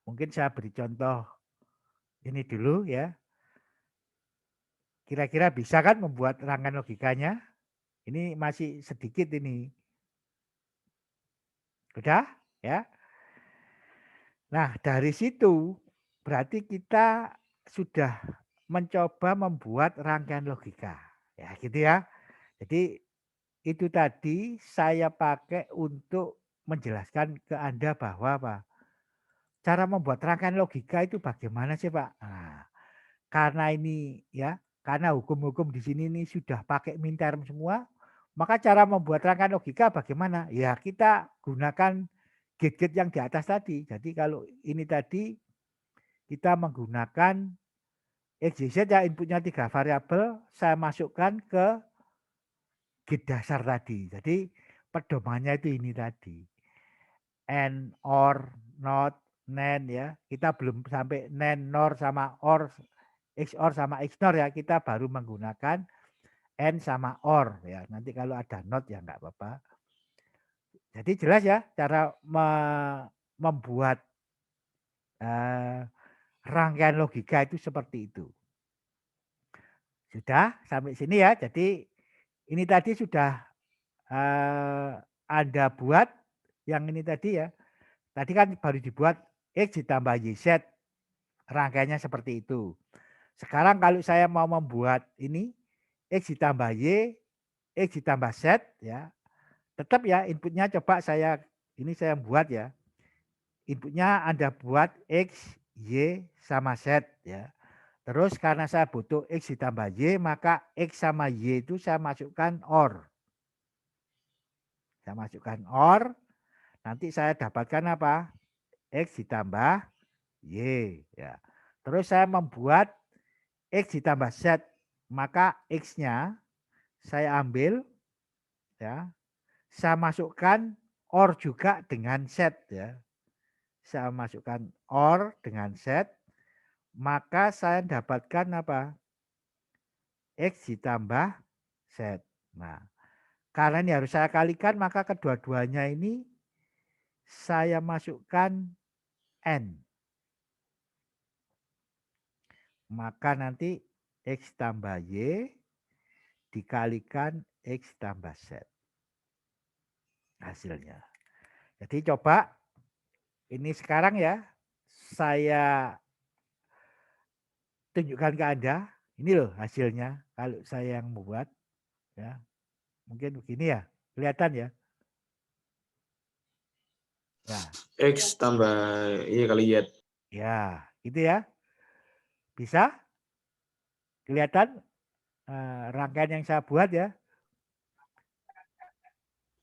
Mungkin saya beri contoh ini dulu ya. Kira-kira bisa kan membuat rangkaian logikanya? Ini masih sedikit ini. Udah ya. Nah, dari situ berarti kita sudah mencoba membuat rangkaian logika. Ya, gitu ya. Jadi itu tadi saya pakai untuk menjelaskan ke Anda bahwa apa? Cara membuat rangkaian logika itu bagaimana sih, Pak? Nah, karena ini ya, karena hukum-hukum di sini ini sudah pakai min term semua, maka cara membuat rangkaian logika bagaimana? Ya kita gunakan gate-gate yang di atas tadi. Jadi kalau ini tadi kita menggunakan XYZ ya inputnya 3 variabel, saya masukkan ke gate dasar tadi. Jadi pedomannya itu ini tadi. And, or, not, nen ya. Kita belum sampai nen, nor sama or, XOR sama XNOR ya. Kita baru menggunakan and sama or ya. Nanti kalau ada not ya nggak apa-apa. Jadi jelas ya cara membuat rangkaian logika itu seperti itu. Sudah sampai sini ya. Jadi ini tadi sudah Anda buat yang ini tadi ya. Tadi kan baru dibuat X ditambah YZ. Rangkaiannya seperti itu. Sekarang kalau saya mau membuat ini X ditambah Y, X ditambah Z ya. Tetap ya inputnya coba saya buat ya. Inputnya Anda buat X, Y sama Z ya. Terus karena saya butuh X ditambah Y, maka X sama Y itu saya masukkan OR. Saya masukkan OR, nanti saya dapatkan apa? X ditambah Y. Ya. Terus saya membuat X ditambah Z, maka X-nya saya ambil, ya, saya masukkan OR juga dengan Z. Ya. Saya masukkan OR dengan Z, maka saya dapatkan apa? X ditambah Z. Nah, karena ini harus saya kalikan, maka kedua-duanya ini saya masukkan N. Maka nanti X tambah Y dikalikan X tambah Z. Hasilnya. Jadi coba ini sekarang ya, saya tunjukkan ke Anda. Ini loh hasilnya kalau saya yang membuat. Ya. Mungkin begini ya, kelihatan ya. Ya. X tambah Y kali Y. Ya, gitu ya. Bisa? Kelihatan rangkaian yang saya buat ya.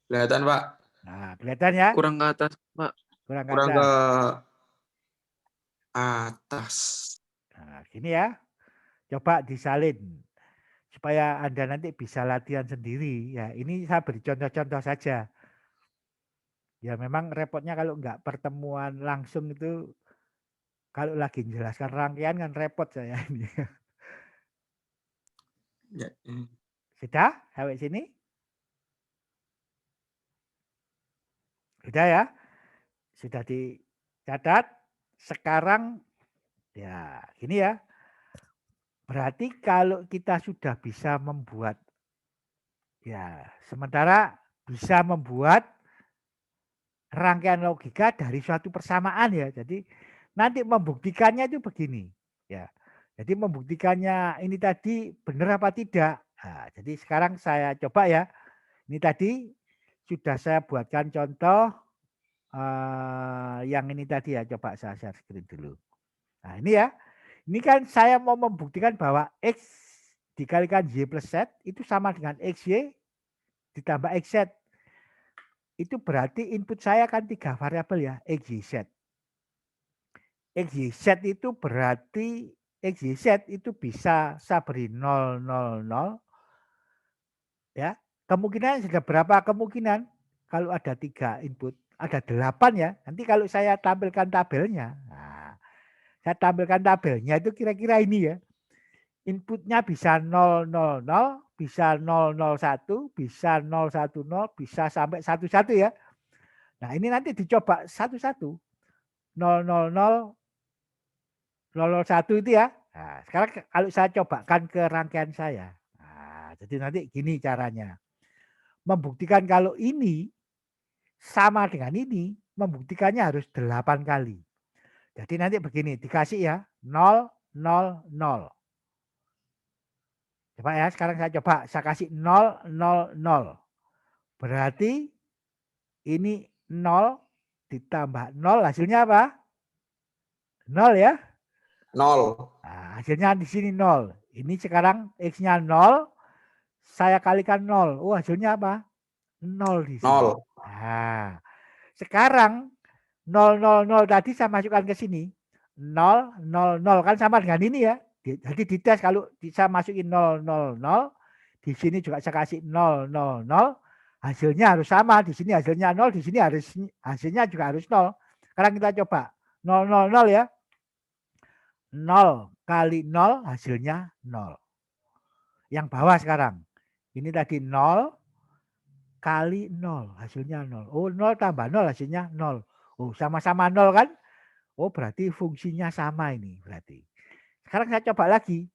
Kelihatan, Pak. Nah, kelihatan ya? Kurang ke atas, Pak. Kurang ke Kurang ke atas. atas. Nah, gini ya. Coba disalin supaya Anda nanti bisa latihan sendiri. Ya, ini saya beri contoh-contoh saja. Ya, memang repotnya kalau nggak pertemuan langsung itu, kalau lagi menjelaskan rangkaian kan repot saya ini. Ya. Sudah sampai sini? Sudah ya? Sudah dicatat. Sekarang ya gini ya. Berarti kalau kita sudah bisa membuat, ya sementara bisa membuat rangkaian logika dari suatu persamaan ya. Jadi nanti membuktikannya itu begini ya. Jadi membuktikannya ini tadi benar apa tidak. Nah, jadi sekarang saya coba ya. Ini tadi sudah saya buatkan contoh yang ini tadi ya. Coba saya share screen dulu. Nah ini ya. Ini kan saya mau membuktikan bahwa X dikalikan Y plus Z itu sama dengan XY ditambah XZ. Itu berarti input saya kan 3 variabel ya, X, Y, Z. X, Y, Z itu berarti X, Y, Z itu bisa saya beri 0, 0, 0. Ya, kemungkinan sudah berapa kemungkinan? Kalau ada 3 input, ada 8 ya. Nanti kalau saya tampilkan tabelnya, nah, saya tampilkan tabelnya itu kira-kira ini ya. Inputnya bisa 000, bisa 001, bisa 010, bisa sampai 11 ya. Nah ini nanti dicoba satu-satu. 000, 001 itu ya. Nah, sekarang kalau saya cobakan ke rangkaian saya. Nah, jadi nanti gini caranya. Membuktikan kalau ini sama dengan ini, membuktikannya harus 8 kali. Jadi nanti begini, dikasih ya 0, 0, 0. Coba ya, sekarang saya kasih 0, 0, 0. Berarti ini 0 ditambah 0 hasilnya apa? 0 ya. 0. Nah, hasilnya di sini 0. Ini sekarang X-nya 0, saya kalikan 0. Oh, hasilnya apa? 0 di sini. 0. Nah, sekarang 0, 0, 0 tadi saya masukkan ke sini. 0, 0, 0 kan sama dengan ini ya. Jadi dites kalau saya masukin 0, 0, 0. Di sini juga saya kasih 0, 0, 0. Hasilnya harus sama. Di sini hasilnya 0, di sini hasilnya juga harus 0. Sekarang kita coba. 0, 0, 0 ya. 0 kali 0 hasilnya 0. Yang bawah sekarang. Ini tadi 0 kali 0 hasilnya 0. Oh 0 tambah 0 hasilnya 0. Oh sama-sama 0 kan. Oh berarti fungsinya sama ini berarti. Sekarang saya coba lagi.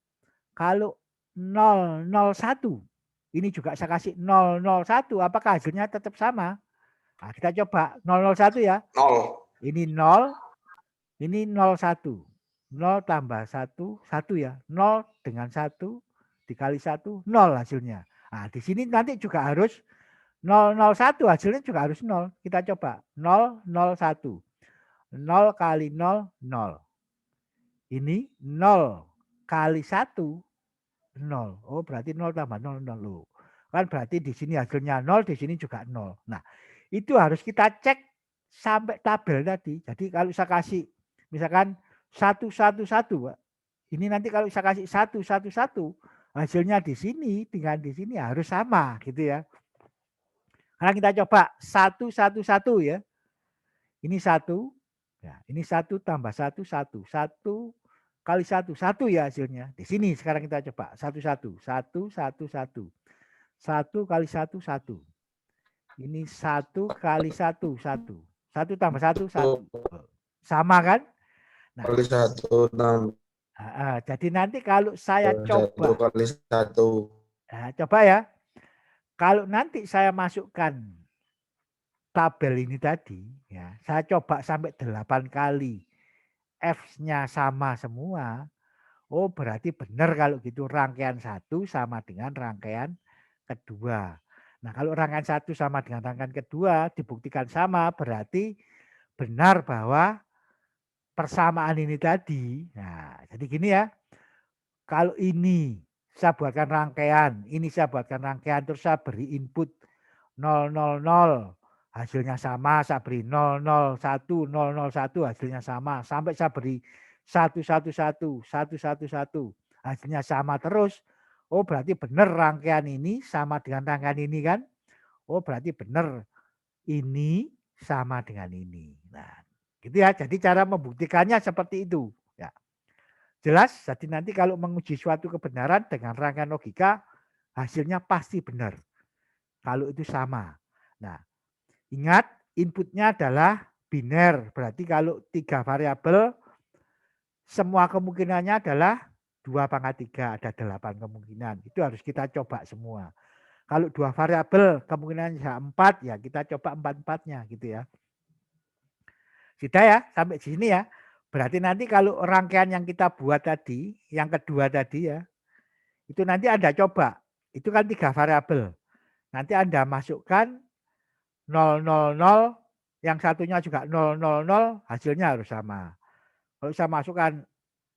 Kalau 0, 0, 1. Ini juga saya kasih 0, 0, 1. Apakah hasilnya tetap sama? Nah, kita coba 0, 0, 1 ya. 0. Ini 0. Ini 0, 1. 0 tambah 1, 1 ya. 0 dengan 1 dikali 1, 0 hasilnya. Nah, di sini nanti juga harus 0, 0, 1 hasilnya juga harus 0. Kita coba 0, 0, 1. 0 kali 0, 0. Ini 0 kali 1, 0. Oh berarti 0 tambah 0, 0 loh. Kan berarti di sini hasilnya 0, di sini juga 0. Nah itu harus kita cek sampai tabel tadi. Jadi kalau saya kasih misalkan 1, 1, 1. Ini nanti kalau saya kasih 1, 1, 1. Hasilnya di sini dengan di sini harus sama gitu ya. Sekarang kita coba 1, 1, 1 ya. Ini 1. Ya, ini 1 tambah 1, 1. 1 kali 1, 1 ya hasilnya. Di sini sekarang kita coba 1, 1. 1, 1, 1. 1 kali 1, 1. Ini 1 kali 1, 1. 1 tambah 1, 1. Sama kan? Nah, Kali 1 tambah jadi nanti kalau saya 1 coba. kali 1. Nah, coba ya. Kalau nanti saya masukkan tabel ini tadi, ya, saya coba sampai 8 kali. F-nya sama semua. Oh, berarti benar kalau gitu rangkaian 1 sama dengan rangkaian kedua. Nah, kalau rangkaian 1 sama dengan rangkaian kedua dibuktikan sama, berarti benar bahwa persamaan ini tadi. Nah, jadi gini ya. Kalau ini saya buatkan rangkaian, ini saya buatkan rangkaian, terus saya beri input 0, 0, 0. Hasilnya sama, saya beri 0, 0, 1, 0, 0, 1, hasilnya sama. Sampai saya beri 1, 1, 1, 1, 1, 1, hasilnya sama terus. Oh berarti benar rangkaian ini sama dengan rangkaian ini kan. Oh berarti benar ini sama dengan ini. Nah gitu ya, jadi cara membuktikannya seperti itu. Ya. Jelas, jadi nanti kalau menguji suatu kebenaran dengan rangkaian logika, hasilnya pasti benar. Kalau itu sama. Nah, ingat inputnya adalah biner. Berarti kalau 3 variabel, semua kemungkinannya adalah 2 pangkat 3. Ada 8 kemungkinan. Itu harus kita coba semua. Kalau 2 variabel, kemungkinannya 4, ya kita coba 4-4-nya gitu ya. Sudah ya, sampai sini ya. Berarti nanti kalau rangkaian yang kita buat tadi, yang kedua tadi ya, itu nanti Anda coba. Itu kan 3 variabel. Nanti Anda masukkan 0, 0, 0, yang satunya juga 0, 0, 0, hasilnya harus sama. Kalau saya masukkan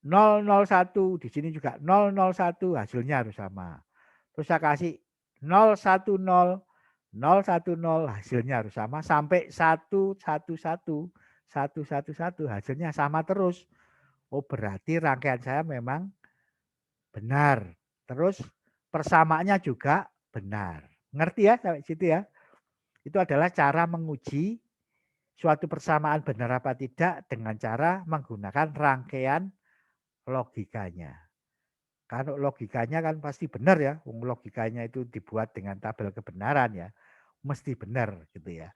0, 0, 1, di sini juga 0, 0, 1, hasilnya harus sama. Terus saya kasih 0, 1, 0, 0, 1, 0, hasilnya harus sama. Sampai 1, 1, 1, 1, 1, 1, hasilnya sama terus. Oh berarti rangkaian saya memang benar. Terus persamaannya juga benar. Ngerti ya sampai situ ya? Itu adalah cara menguji suatu persamaan benar apa tidak dengan cara menggunakan rangkaian logikanya. Kalau logikanya kan pasti benar ya. Logikanya itu dibuat dengan tabel kebenaran ya. Mesti benar gitu ya.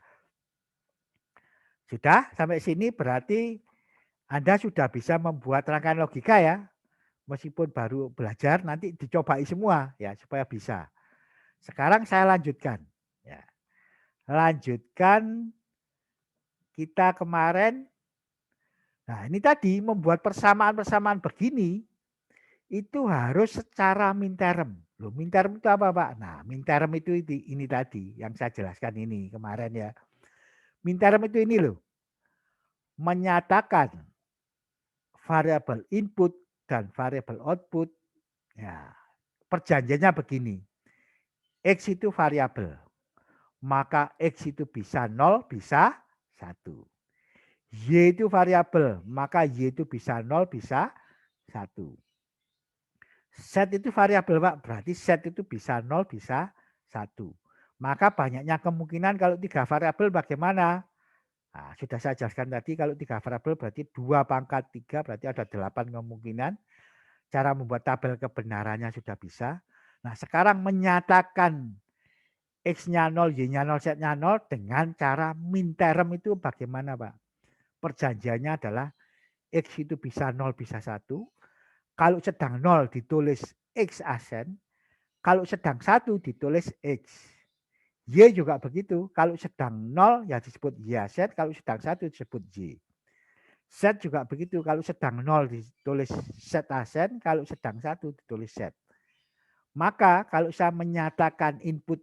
Sudah sampai sini berarti Anda sudah bisa membuat rangkaian logika ya. Meskipun baru belajar nanti dicobai semua ya supaya bisa. Sekarang saya lanjutkan. Ya. Lanjutkan kita kemarin. Nah, ini tadi membuat persamaan-persamaan begini itu harus secara minterem. Loh, minterem itu apa, Pak? Nah, minterem itu ini tadi yang saya jelaskan ini kemarin ya. Minterem itu ini loh, menyatakan variabel input dan variabel output. Ya, perjanjiannya begini. X itu variabel. Maka X itu bisa 0, bisa 1. Y itu variabel, maka Y itu bisa 0, bisa 1. Set itu variabel, Pak. Berarti set itu bisa 0, bisa 1. Maka banyaknya kemungkinan kalau 3 variabel bagaimana? Nah, sudah saya jelaskan tadi kalau 3 variabel berarti 2 pangkat 3 berarti ada 8 kemungkinan. Cara membuat tabel kebenarannya sudah bisa. Nah, sekarang menyatakan X-nya 0, Y-nya 0, Z-nya 0 dengan cara minterem itu bagaimana, Pak? Perjanjiannya adalah X itu bisa 0, bisa 1. Kalau sedang 0 ditulis X asen. Kalau sedang 1 ditulis X. Y juga begitu. Kalau sedang 0 ya disebut Y asen. Kalau sedang 1 disebut Y. Z juga begitu. Kalau sedang 0 ditulis Z asen. Kalau sedang 1 ditulis Z. Maka kalau saya menyatakan input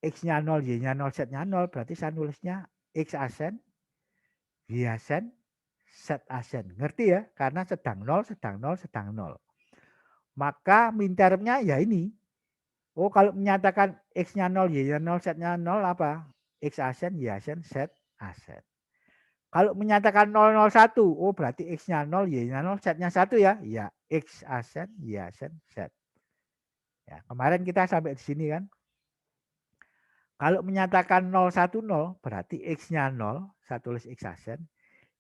X-nya 0, Y-nya 0, Z-nya 0. Berarti saya nulisnya X asen, Y asen, Z asen. Ngerti ya? Karena sedang 0, sedang 0, sedang 0. Maka mintermnya ya ini. Oh, kalau menyatakan X-nya 0, Y-nya 0, Z-nya 0 apa? X asen, Y asen, Z asen. Kalau menyatakan 001, oh berarti X-nya 0, Y-nya 0, Z-nya 1 ya? Ya, X asen, Y asen, Z. Ya, kemarin kita sampai di sini kan. Kalau menyatakan 010 berarti X-nya 0, saya tulis X asen.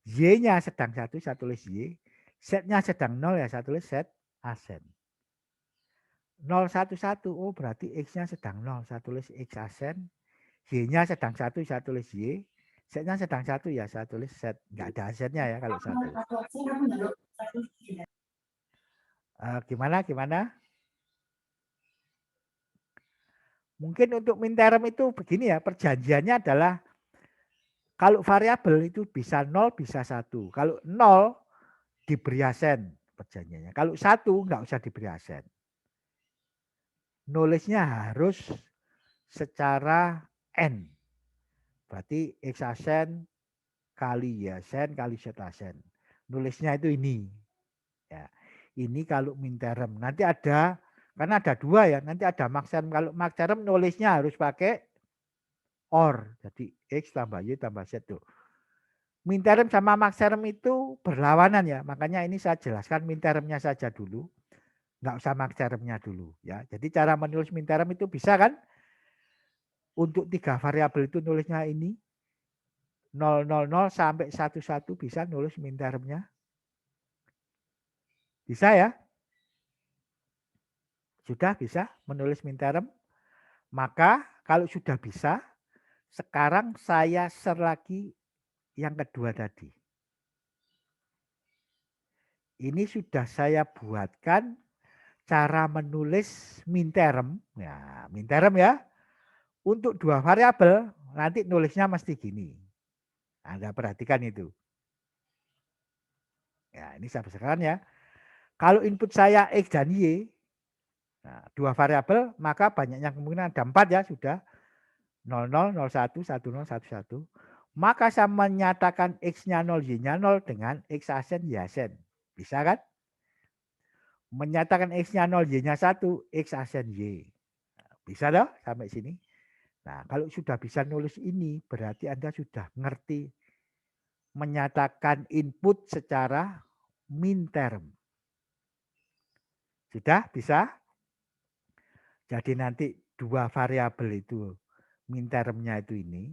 Y-nya sedang 1, saya tulis Y. Z-nya sedang 0 ya, saya tulis Z asen. 011, oh berarti X-nya sedang 0, saya tulis X asen. Y-nya sedang 1, saya tulis Y. Z-nya sedang 1 ya, saya tulis Z. Enggak ada asennya ya kalau 1. Gimana? Mungkin untuk minterem itu begini ya, perjanjiannya adalah kalau variabel itu bisa 0, bisa 1. Kalau 0 diberi asen perjanjiannya. Kalau 1 enggak usah diberi asen. Nulisnya harus secara N. Berarti X asen kali Y asen kali Z asen. Nulisnya itu ini. Ya. Ini kalau minterem. Nanti ada, karena ada 2 ya. Nanti ada makserem. Kalau makserem nulisnya harus pakai OR. Jadi X tambah Y tambah Z tuh. Minterem sama makserem itu berlawanan ya. Makanya ini saya jelaskan minteremnya saja dulu. Nggak usah makseremnya dulu ya. Jadi cara menulis minterem itu bisa kan? Untuk 3 variabel itu nulisnya ini 000 sampai 11 bisa nulis minteremnya. Bisa ya? Sudah bisa menulis minterem? Maka kalau sudah bisa, sekarang saya share lagi yang kedua tadi. Ini sudah saya buatkan cara menulis minterem. Ya, minterem ya. Untuk 2 variabel, nanti nulisnya mesti gini. Anda perhatikan itu. Ya, ini saya besarkan ya. Kalau input saya X dan Y, nah, 2 variabel, maka banyaknya kemungkinan ada 4 ya, sudah. 00, 01, 10, 11. Maka saya menyatakan X-nya 0, Y-nya 0 dengan X asen, Y asen. Bisa kan? Menyatakan X-nya 0, Y-nya 1, X asen Y. Bisa dong sampai sini? Nah, kalau sudah bisa nulis ini, berarti Anda sudah ngerti menyatakan input secara minterm. Sudah bisa? Jadi nanti 2 variabel itu mintermnya itu ini.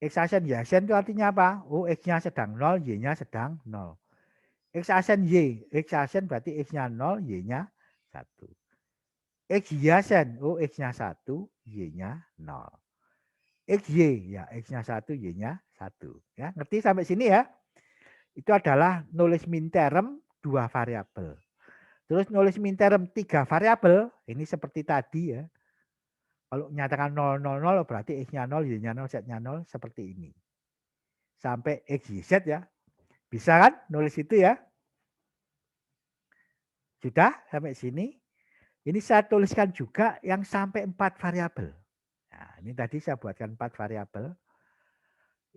X asen Y asen itu artinya apa? Oh, X-nya sedang 0, Y-nya sedang 0. X asen Y, X asen berarti X-nya 0, Y-nya 1. X Y asen, oh X-nya 1, Y-nya 0. XY, ya X-nya 1, Y-nya 1. Ya, ngerti sampai sini ya? Itu adalah nulis minterm 2 variabel. Terus nulis minterm 3 variabel, ini seperti tadi ya. Kalau nyatakan 0, 0, 0 berarti X-nya 0, Y-nya 0, Z-nya 0 seperti ini. Sampai X, Y, Z ya. Bisa kan nulis itu ya? Sudah sampai sini? Ini saya tuliskan juga yang sampai 4 variabel. Nah, ini tadi saya buatkan 4 variabel.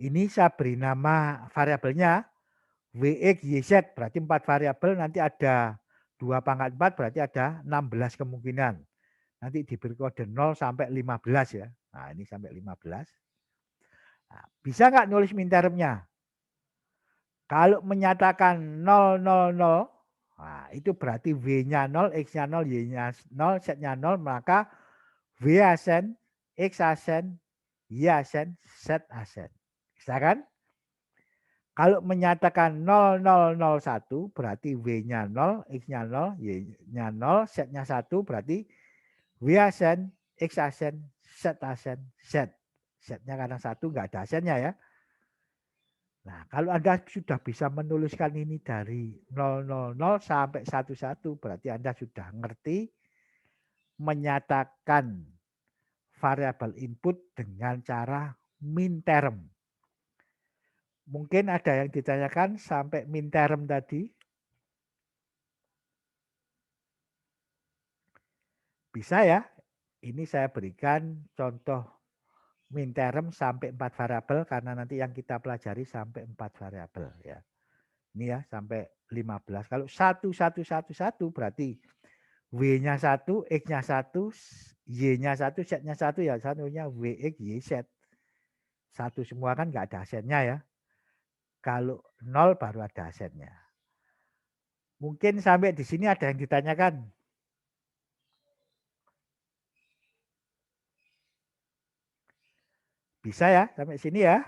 Ini saya beri nama variabelnya WX, YZ, berarti 4 variabel, nanti ada 2 pangkat 4, berarti ada 16 kemungkinan. Nanti diberi kode 0 sampai 15 ya. Nah, ini sampai 15. Nah, bisa nggak nulis min termnya? Kalau menyatakan 0, 0, 0, nah, itu berarti W-nya 0, X-nya 0, Y-nya 0, Z-nya 0, maka W asen, X asen, Y asen, Z asen. Bisa kan? Kalau menyatakan 0, 0, 0, 1, berarti W-nya 0, X-nya 0, Y-nya 0, Z-nya 1, berarti W asen, X asen, Z asen, Z. Z-nya karena 1 nggak ada asennya ya. Nah, kalau Anda sudah bisa menuliskan ini dari 000 sampai 11, berarti Anda sudah ngerti menyatakan variabel input dengan cara min term. Mungkin ada yang ditanyakan sampai min term tadi. Bisa ya? Ini saya berikan contoh min term sampai 4 variabel karena nanti yang kita pelajari sampai 4 variabel ya. Ini ya sampai 15. Kalau 1, 1, 1, 1 berarti W-nya 1, X-nya 1, Y-nya 1, Z-nya 1 ya. Satunya WX, YZ. 1 semua kan nggak ada asennya ya. Kalau 0 baru ada asennya. Mungkin sampai di sini ada yang ditanyakan. Bisa ya sampai sini ya.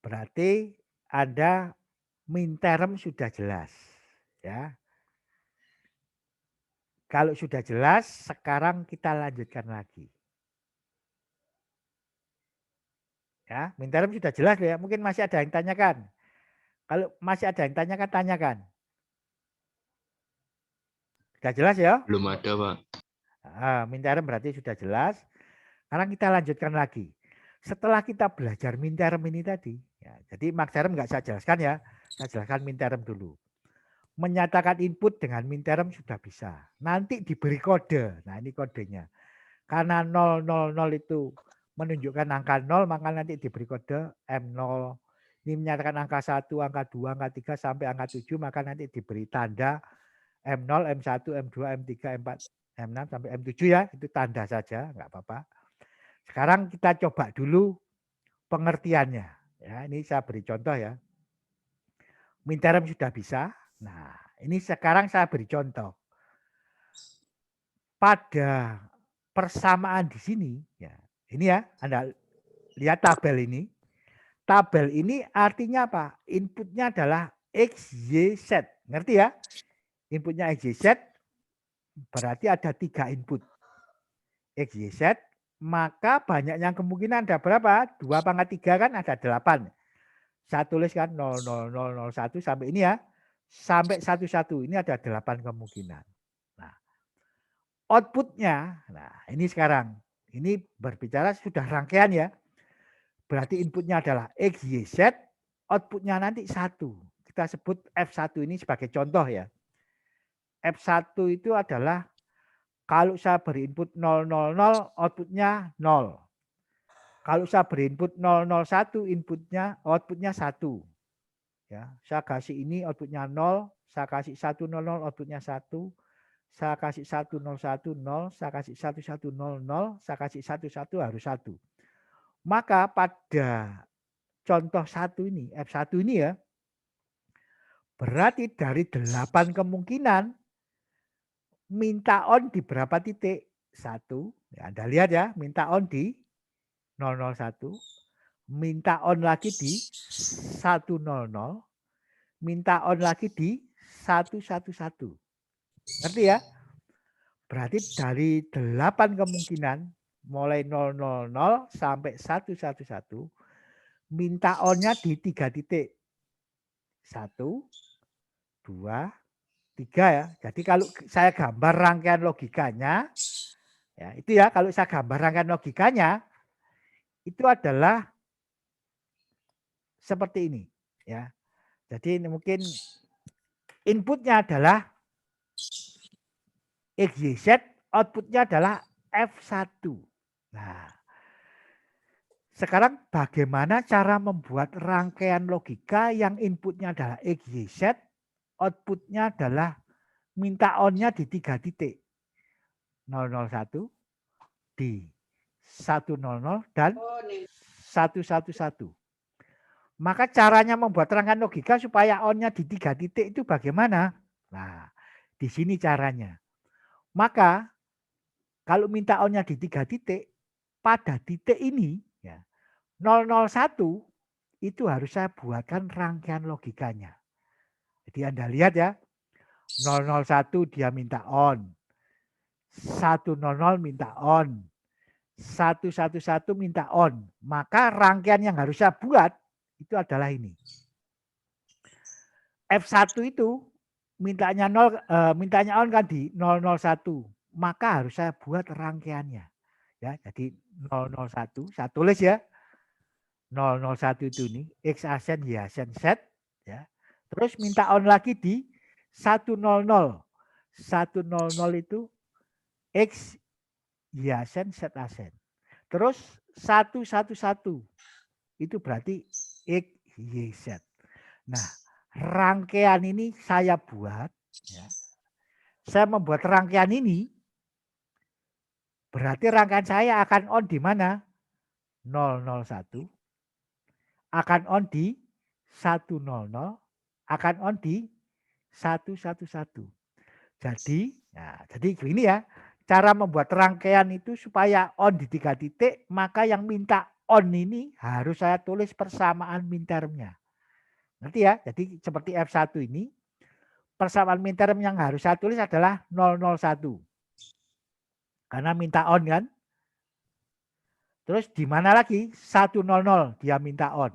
Berarti Anda min term sudah jelas. Ya. Kalau sudah jelas, sekarang kita lanjutkan lagi. Ya, min term sudah jelas ya. Mungkin masih ada yang tanyakan. Kalau masih ada yang tanyakan, tanyakan. Sudah jelas ya? Belum ada, Pak. Min term berarti sudah jelas. Sekarang kita lanjutkan lagi. Setelah kita belajar min term ini tadi, ya, jadi max term nggak saya jelaskan ya. Saya jelaskan min term dulu. Menyatakan input dengan min term sudah bisa. Nanti diberi kode. Nah ini kodenya. Karena 000 itu menunjukkan angka 0, maka nanti diberi kode M0. Ini menyatakan angka 1, angka 2, angka 3 sampai angka 7, maka nanti diberi tanda M0, M1, M2, M3, M4, M6 sampai M7 ya. Itu tanda saja, enggak apa-apa. Sekarang kita coba dulu pengertiannya. Ya, ini saya beri contoh ya. Min term sudah bisa. Nah, ini sekarang saya beri contoh. Pada persamaan di sini, ya, ini ya, Anda lihat tabel ini. Tabel ini artinya apa? Inputnya adalah X, Y, Z. Ngerti ya? Inputnya X, Y, Z berarti ada 3 input. X, Y, Z. Maka banyaknya kemungkinan ada berapa? 2 pangkat 3 kan ada 8. Saya tulis kan 00001 sampai ini ya. Sampai 11. Ini ada 8 kemungkinan. Nah, outputnya, nah ini sekarang. Ini berbicara sudah rangkaian ya. Berarti inputnya adalah X, Y, Z. Outputnya nanti 1. Kita sebut F1 ini sebagai contoh ya. F1 itu adalah kalau saya beri input 000, outputnya 0. Kalau saya beri input 001, outputnya 1. Ya, saya kasih ini outputnya 0, saya kasih 100, outputnya 1, saya kasih 101, 0, saya kasih 1100, saya kasih 11 harus 1. Maka pada contoh 1 ini, F1 ini ya, berarti dari 8 kemungkinan minta on di berapa titik? 1. Ya, Anda lihat ya, minta on di 001, minta on lagi di 100, minta on lagi di 111. Ngerti ya? Berarti dari 8 kemungkinan mulai 000 sampai 111 minta onnya di 3 titik. 1, 2, 3 ya. Jadi kalau saya gambar rangkaian logikanya, ya itu ya kalau saya gambar rangkaian logikanya, itu adalah seperti ini ya. Jadi ini mungkin inputnya adalah XYZ, outputnya adalah F1. Nah, sekarang bagaimana cara membuat rangkaian logika yang inputnya adalah XYZ, outputnya adalah minta on-nya di 3 titik. 001, di 100 dan 111. Maka caranya membuat rangkaian logika supaya on-nya di 3 titik itu bagaimana? Nah, di sini caranya. Maka kalau minta on-nya di 3 titik, pada titik ini ya, 001 itu harus saya buatkan rangkaian logikanya. Jadi Anda lihat ya, 001 dia minta on, 100 minta on, 111 minta on. Maka rangkaian yang harus saya buat itu adalah ini. F1 itu mintanya on kan di 001. Maka harus saya buat rangkaiannya. Ya, jadi 001, saya tulis ya. 001 itu ini X asen Y asen Z ya. Terus minta on lagi di 100. 100 itu X Y asen Z asen. Terus 111 itu berarti X Y Z. Nah, rangkaian ini saya buat ya. Saya membuat rangkaian ini berarti rangkaian saya akan on di mana? 001 akan on di 100, akan on di 111. Jadi begini ya, cara membuat rangkaian itu supaya on di 3 titik, maka yang minta on ini harus saya tulis persamaan mintermnya. Ngerti ya? Jadi seperti F1 ini, persamaan minterm yang harus saya tulis adalah 001. Karena minta on kan. Terus di mana lagi? 100 dia minta on.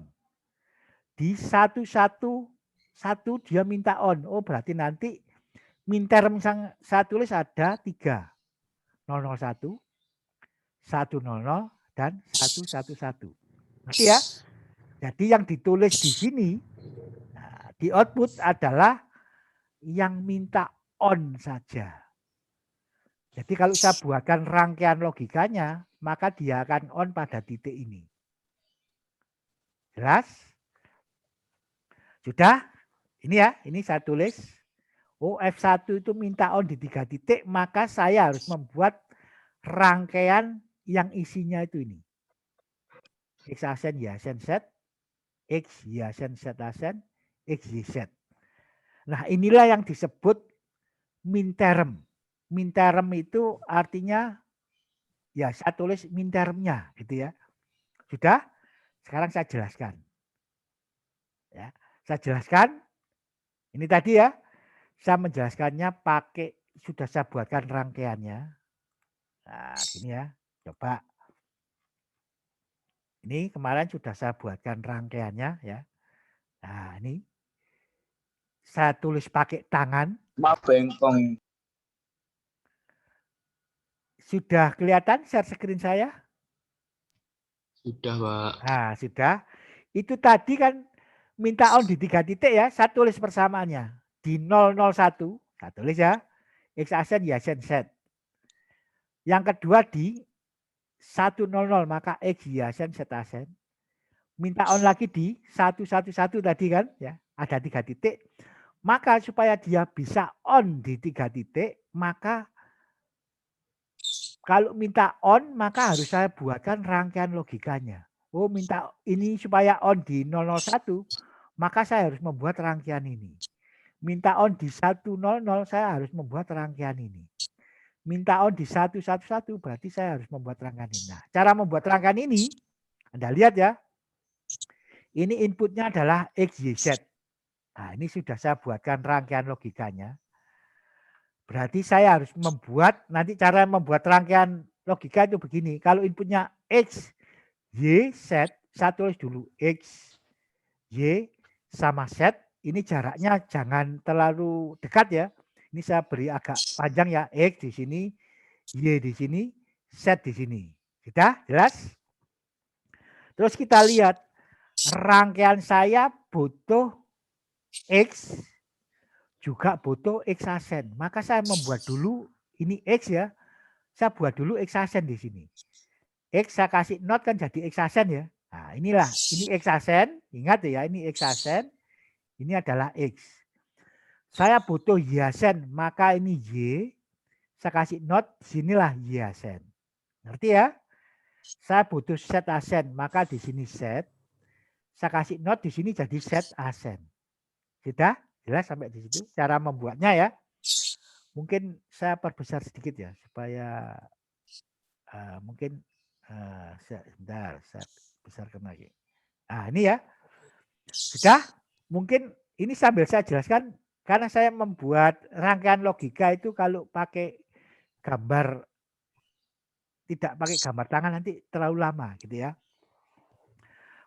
Di 111 dia minta on. Oh berarti nanti minterm yang saya tulis ada 3. 001, 100 dan 111. Ngerti ya? Jadi yang ditulis di sini di output adalah yang minta on saja. Jadi kalau saya buatkan rangkaian logikanya, maka dia akan on pada titik ini. Jelas? Sudah? Ini ya, ini saya tulis. Oh, F1 itu minta on di 3 titik, maka saya harus membuat rangkaian yang isinya itu ini. X asen, Y asen, Z. X, Y asen, Z asen, X, Y, Z. Nah, inilah yang disebut minterm. Minterm itu artinya ya saya tulis mintermnya gitu ya. Sudah? Sekarang saya jelaskan. Ya, saya jelaskan. Ini tadi ya. Saya menjelaskannya pakai sudah saya buatkan rangkaiannya. Nah, gini ya. Coba. Ini kemarin sudah saya buatkan rangkaiannya ya. Nah, ini saya tulis pakai tangan. Bengkong. Sudah kelihatan share screen saya? Sudah, Pak. Nah, sudah. Itu tadi kan minta on di 3 titik ya. Saya tulis persamaannya. Di 001, saya tulis ya. X asen, Y asen, Z. Yang kedua di 100, maka X, Y asen, Z asen. Minta on lagi di 111 tadi kan. Ya, ada 3 titik. Maka supaya dia bisa on di 3 titik, maka kalau minta on, maka harus saya buatkan rangkaian logikanya. Oh, minta ini supaya on di 001, maka saya harus membuat rangkaian ini. Minta on di 100, saya harus membuat rangkaian ini. Minta on di 111, berarti saya harus membuat rangkaian ini. Nah, cara membuat rangkaian ini, Anda lihat ya. Ini inputnya adalah X, Y, Z. Nah, ini sudah saya buatkan rangkaian logikanya. Berarti saya harus membuat, nanti cara membuat rangkaian logika itu begini. Kalau inputnya X, Y, Z, saya tulis dulu X, Y, sama Z. Ini jaraknya jangan terlalu dekat ya. Ini saya beri agak panjang ya. X di sini, Y di sini, Z di sini. Sudah jelas? Terus kita lihat rangkaian saya butuh X, juga butuh X asen. Maka saya membuat dulu ini X ya. Saya buat dulu X asen di sini. X saya kasih not kan jadi X asen ya. Nah inilah, ini X asen. Ingat ya, ini X asen. Ini adalah X. Saya butuh Y asen, maka ini Y. Saya kasih not, sinilah Y asen. Ngerti ya? Saya butuh set asen, maka di sini set. Saya kasih not di sini jadi set asen. Sudah? Jelas sampai di situ cara membuatnya ya. Mungkin saya perbesar sedikit ya supaya mungkin sebentar saya besarkan lagi. Nah, ini ya. Sudah? Mungkin ini sambil saya jelaskan karena saya membuat rangkaian logika itu kalau pakai gambar tidak pakai gambar tangan nanti terlalu lama gitu ya.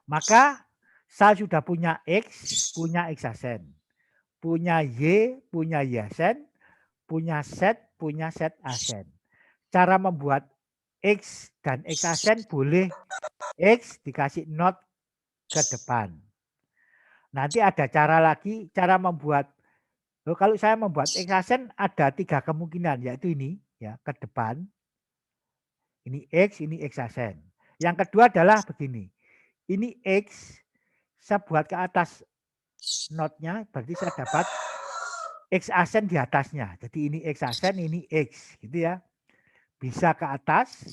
Maka saya sudah punya X, punya X asen. Punya Y, punya Y asen. Punya set asen. Cara membuat X dan X asen boleh X dikasih not ke depan. Nanti ada cara lagi, cara membuat. Kalau saya membuat X asen ada 3 kemungkinan, yaitu ini ya ke depan. Ini X asen. Yang kedua adalah begini. Ini X, saya buat ke atas notnya, berarti saya dapat X asen di atasnya. Jadi ini X asen, ini X gitu ya. Bisa ke atas,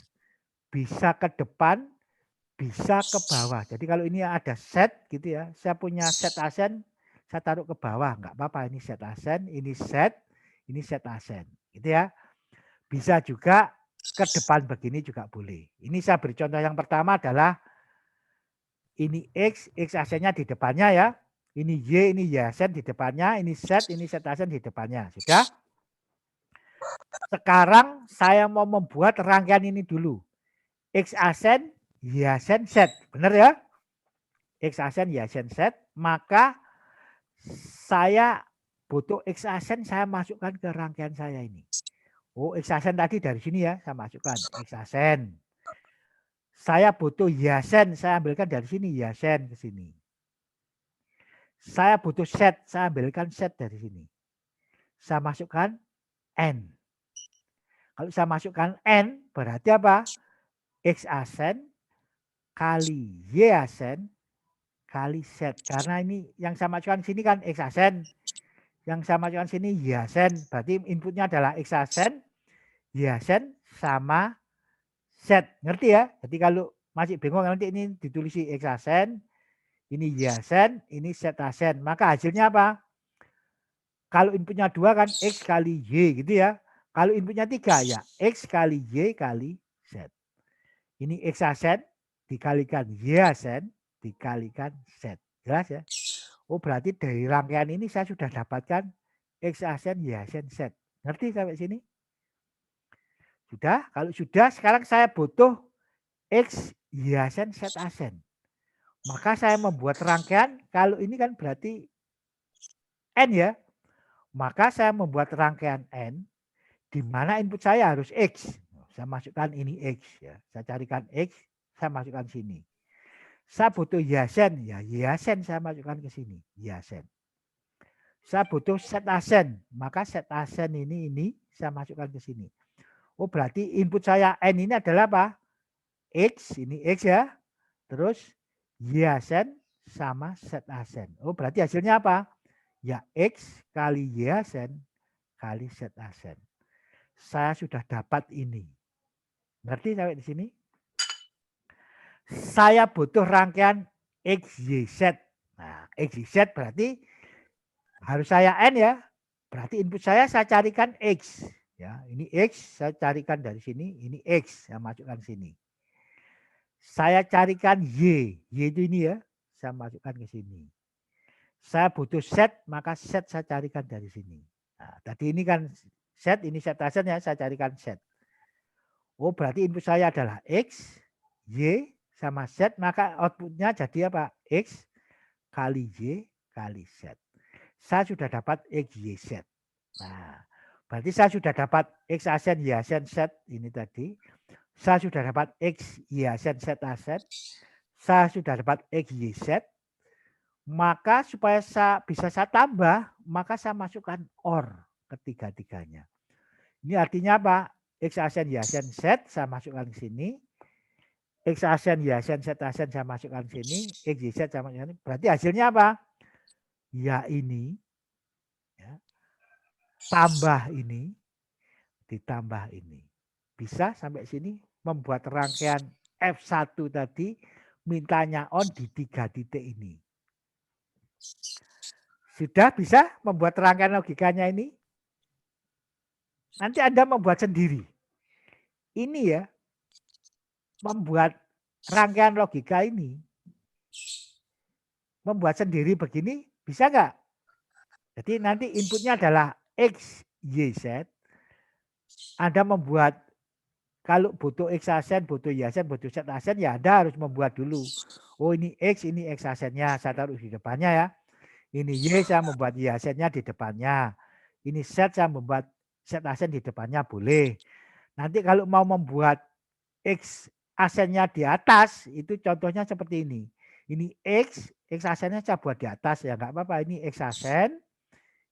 bisa ke depan, bisa ke bawah. Jadi kalau ini ada set gitu ya, saya punya set asen, saya taruh ke bawah, nggak apa-apa. Ini set asen, ini set asen, gitu ya. Bisa juga ke depan begini juga boleh. Ini saya beri contoh yang pertama adalah ini X asennya di depannya ya. Ini Y asen di depannya, ini set asen di depannya. Sudah? Sekarang saya mau membuat rangkaian ini dulu. X asen, Y asen, set. Benar ya? X asen, Y asen, set. Maka saya butuh X asen saya masukkan ke rangkaian saya ini. Oh, X asen tadi dari sini ya, saya masukkan X asen. Saya butuh Y asen, saya ambilkan dari sini Y asen ke sini. Saya butuh set, saya ambilkan set dari sini. Saya masukkan N. Kalau saya masukkan N, berarti apa? X asen kali Y asen kali set. Karena ini yang saya masukkan sini kan X asen. Yang saya masukkan sini Y asen. Berarti inputnya adalah X asen, Y asen sama set. Ngerti ya? Jadi kalau masih bingung nanti ini ditulisi X asen, ini Y asen, ini set asen. Maka hasilnya apa? Kalau inputnya 2 kan X kali Y gitu ya. Kalau inputnya 3 ya X kali Y kali Z. Ini X asen dikalikan Y asen dikalikan Z. Jelas ya? Oh berarti dari rangkaian ini saya sudah dapatkan X asen, Y asen, Z. Ngerti sampai sini? Sudah? Kalau sudah sekarang saya butuh X, Y asen, Z asen. Maka saya membuat rangkaian, kalau ini kan berarti N ya. Maka saya membuat rangkaian N, di mana input saya harus X. Saya masukkan ini X. Ya. Saya carikan X, saya masukkan sini. Saya butuh Y asen, ya Y asen saya masukkan ke sini. Y asen. Saya butuh set asen, maka set asen ini saya masukkan ke sini. Oh berarti input saya N ini adalah apa? X, ini X ya. Terus Y asen sama set asen. Oh berarti hasilnya apa? Ya X kali Y asen kali set asen. Saya sudah dapat ini. Ngerti sampai di sini? Saya butuh rangkaian X, Y, Z. Nah, X, Y, Z berarti harus saya N ya. Berarti input saya carikan X. Ya, ini X, saya carikan dari sini. Ini X, saya masukkan sini. Saya carikan Y. Y itu ini ya. Saya masukkan ke sini. Saya butuh set, maka set saya carikan dari sini. Nah, tadi ini kan set, ini set asen ya, saya carikan set. Oh, berarti input saya adalah X, Y, sama Z, maka outputnya jadi apa? X kali Y kali Z. Saya sudah dapat X, Y, Z. Nah, berarti saya sudah dapat X asen, Y asen, Z ini tadi. Saya sudah dapat X, Y asen, Z asen. Saya sudah dapat X, Y, Z. Maka supaya bisa saya tambah, maka saya masukkan OR ketiga-tiganya. Ini artinya apa? X asen Y asen Z saya masukkan ke sini. X asen Y asen Z asen saya masukkan ke sini. X Y Z saya masukkan ke sini. Berarti hasilnya apa? Ya ini. Ya, tambah ini. Ditambah ini. Bisa sampai sini membuat rangkaian F1 tadi mintanya on di 3 titik ini. Sudah bisa membuat rangkaian logikanya ini? Nanti Anda membuat sendiri. Ini ya, membuat rangkaian logika ini. Membuat sendiri begini, bisa nggak? Jadi nanti inputnya adalah X, Y, Z. Anda membuat, kalau butuh X asen, butuh Y asen, butuh Z asen, ya Anda harus membuat dulu. Oh ini X asennya, saya taruh di depannya ya. Ini Y saya membuat Y asennya di depannya. Ini Z saya membuat Z asen di depannya, boleh. Nanti kalau mau membuat X asennya di atas, itu contohnya seperti ini. Ini X asennya saya buat di atas ya, nggak apa-apa. Ini X asen,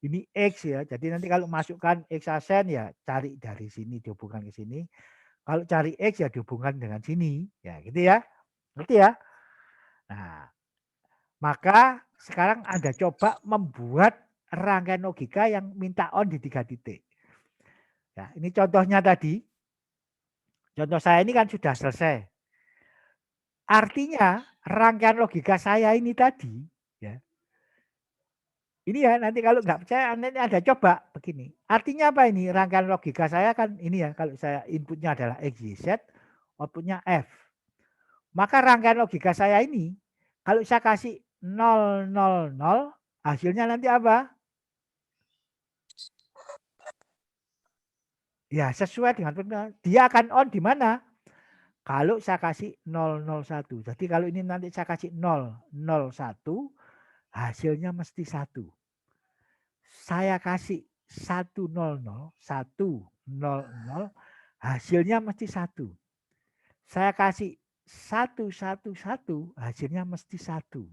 ini X ya. Jadi nanti kalau masukkan X asen ya cari dari sini dihubungkan ke sini. Kalau cari X ya dihubungkan dengan sini. Ya gitu ya. Ngerti ya? Nah, maka sekarang Anda coba membuat rangkaian logika yang minta on di 3 titik. Ya, ini contohnya tadi. Contoh saya ini kan sudah selesai. Artinya rangkaian logika saya ini tadi, ya. Ini ya nanti kalau nggak percaya nanti Anda coba begini. Artinya apa ini? Rangkaian logika saya kan ini ya, kalau saya inputnya adalah X, Y, Z, outputnya F. Maka rangkaian logika saya ini, kalau saya kasih 0, 0, 0, hasilnya nanti apa? Ya sesuai dengan perintah. Dia akan on di mana? Kalau saya kasih 001. Jadi kalau ini nanti saya kasih 001, hasilnya mesti 1. Saya kasih 100, hasilnya mesti 1. Saya kasih 111, hasilnya mesti 1.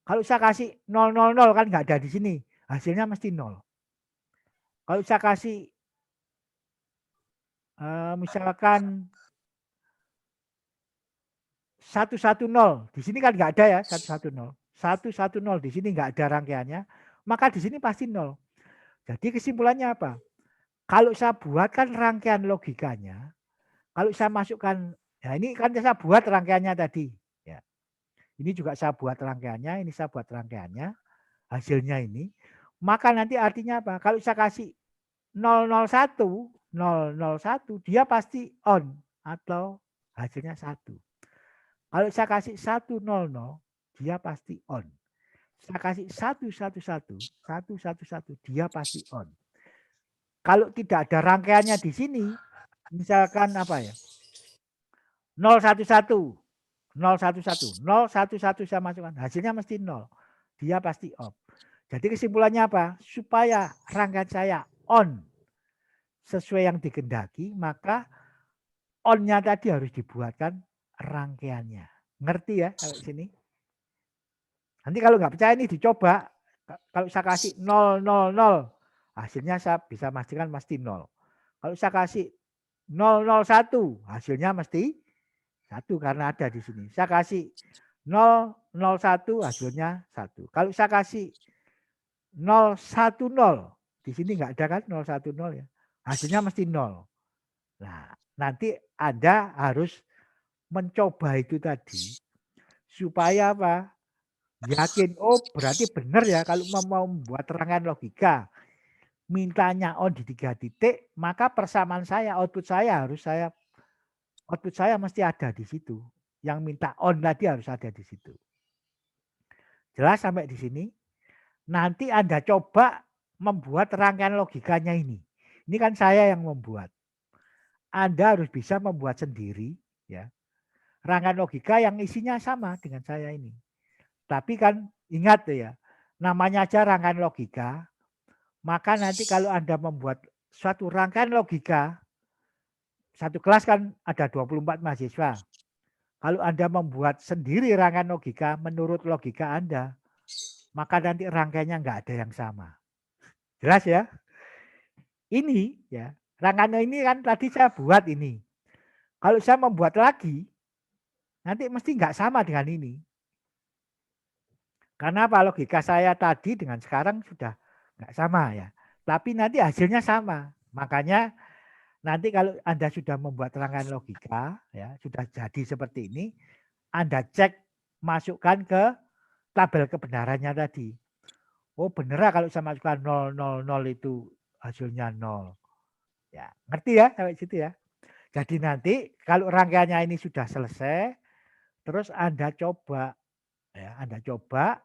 Kalau saya kasih 000 kan nggak ada di sini, hasilnya mesti 0. Kalau saya kasih misalkan 110, di sini kan nggak ada ya 110. 110 di sini nggak ada rangkaiannya, maka di sini pasti 0. Jadi kesimpulannya apa? Kalau saya buatkan rangkaian logikanya, kalau saya masukkan, ya ini kan saya buat rangkaiannya tadi. Ya. Ini juga saya buat rangkaiannya, ini saya buat rangkaiannya, hasilnya ini. Maka nanti artinya apa? Kalau saya kasih 001, 001, dia pasti on atau hasilnya 1. Kalau saya kasih 100, dia pasti on. Saya kasih 111, 111, dia pasti on. Kalau tidak ada rangkaiannya di sini, misalkan apa ya? 011, 011, 011 saya masukkan, hasilnya mesti 0. Dia pasti off. Jadi kesimpulannya apa? Supaya rangkaian saya on sesuai yang dikehendaki, maka on-nya tadi harus dibuatkan rangkaiannya. Ngerti ya kalau sini? Nanti kalau nggak percaya ini dicoba. Kalau saya kasih 000, hasilnya saya bisa pastikan pasti 0. Kalau saya kasih 001, hasilnya mesti 1 karena ada di sini. Saya kasih 001, hasilnya 1. Kalau saya kasih 010, di sini nggak ada kan 010 ya. Hasilnya mesti 0. Nah, nanti Anda harus mencoba itu tadi supaya apa? Yakin, oh berarti benar ya kalau mau membuat rangkaian logika mintanya on di 3 titik, maka persamaan saya, output saya mesti ada di situ. Yang minta on tadi harus ada di situ. Jelas sampai di sini? Nanti Anda coba membuat rangkaian logikanya ini. Ini kan saya yang membuat. Anda harus bisa membuat sendiri ya. Rangkaian logika yang isinya sama dengan saya ini. Tapi kan ingat ya, namanya aja rangkaian logika, maka nanti kalau Anda membuat suatu rangkaian logika, satu kelas kan ada 24 mahasiswa. Kalau Anda membuat sendiri rangkaian logika menurut logika Anda, maka nanti rangkaiannya nggak ada yang sama. Jelas ya? Ini ya, rangkaian ini kan tadi saya buat ini. Kalau saya membuat lagi, nanti mesti nggak sama dengan ini. Karena apa? Logika saya tadi dengan sekarang sudah nggak sama ya. Tapi nanti hasilnya sama. Makanya nanti kalau Anda sudah membuat rangkaian logika, ya sudah jadi seperti ini, Anda cek, masukkan ke tabel kebenarannya tadi. Oh bener kalau saya masukkan 0, 0, 0 itu hasilnya 0. Ya, ngerti ya sampai situ ya. Jadi nanti kalau rangkaiannya ini sudah selesai, terus Anda coba, ya Anda coba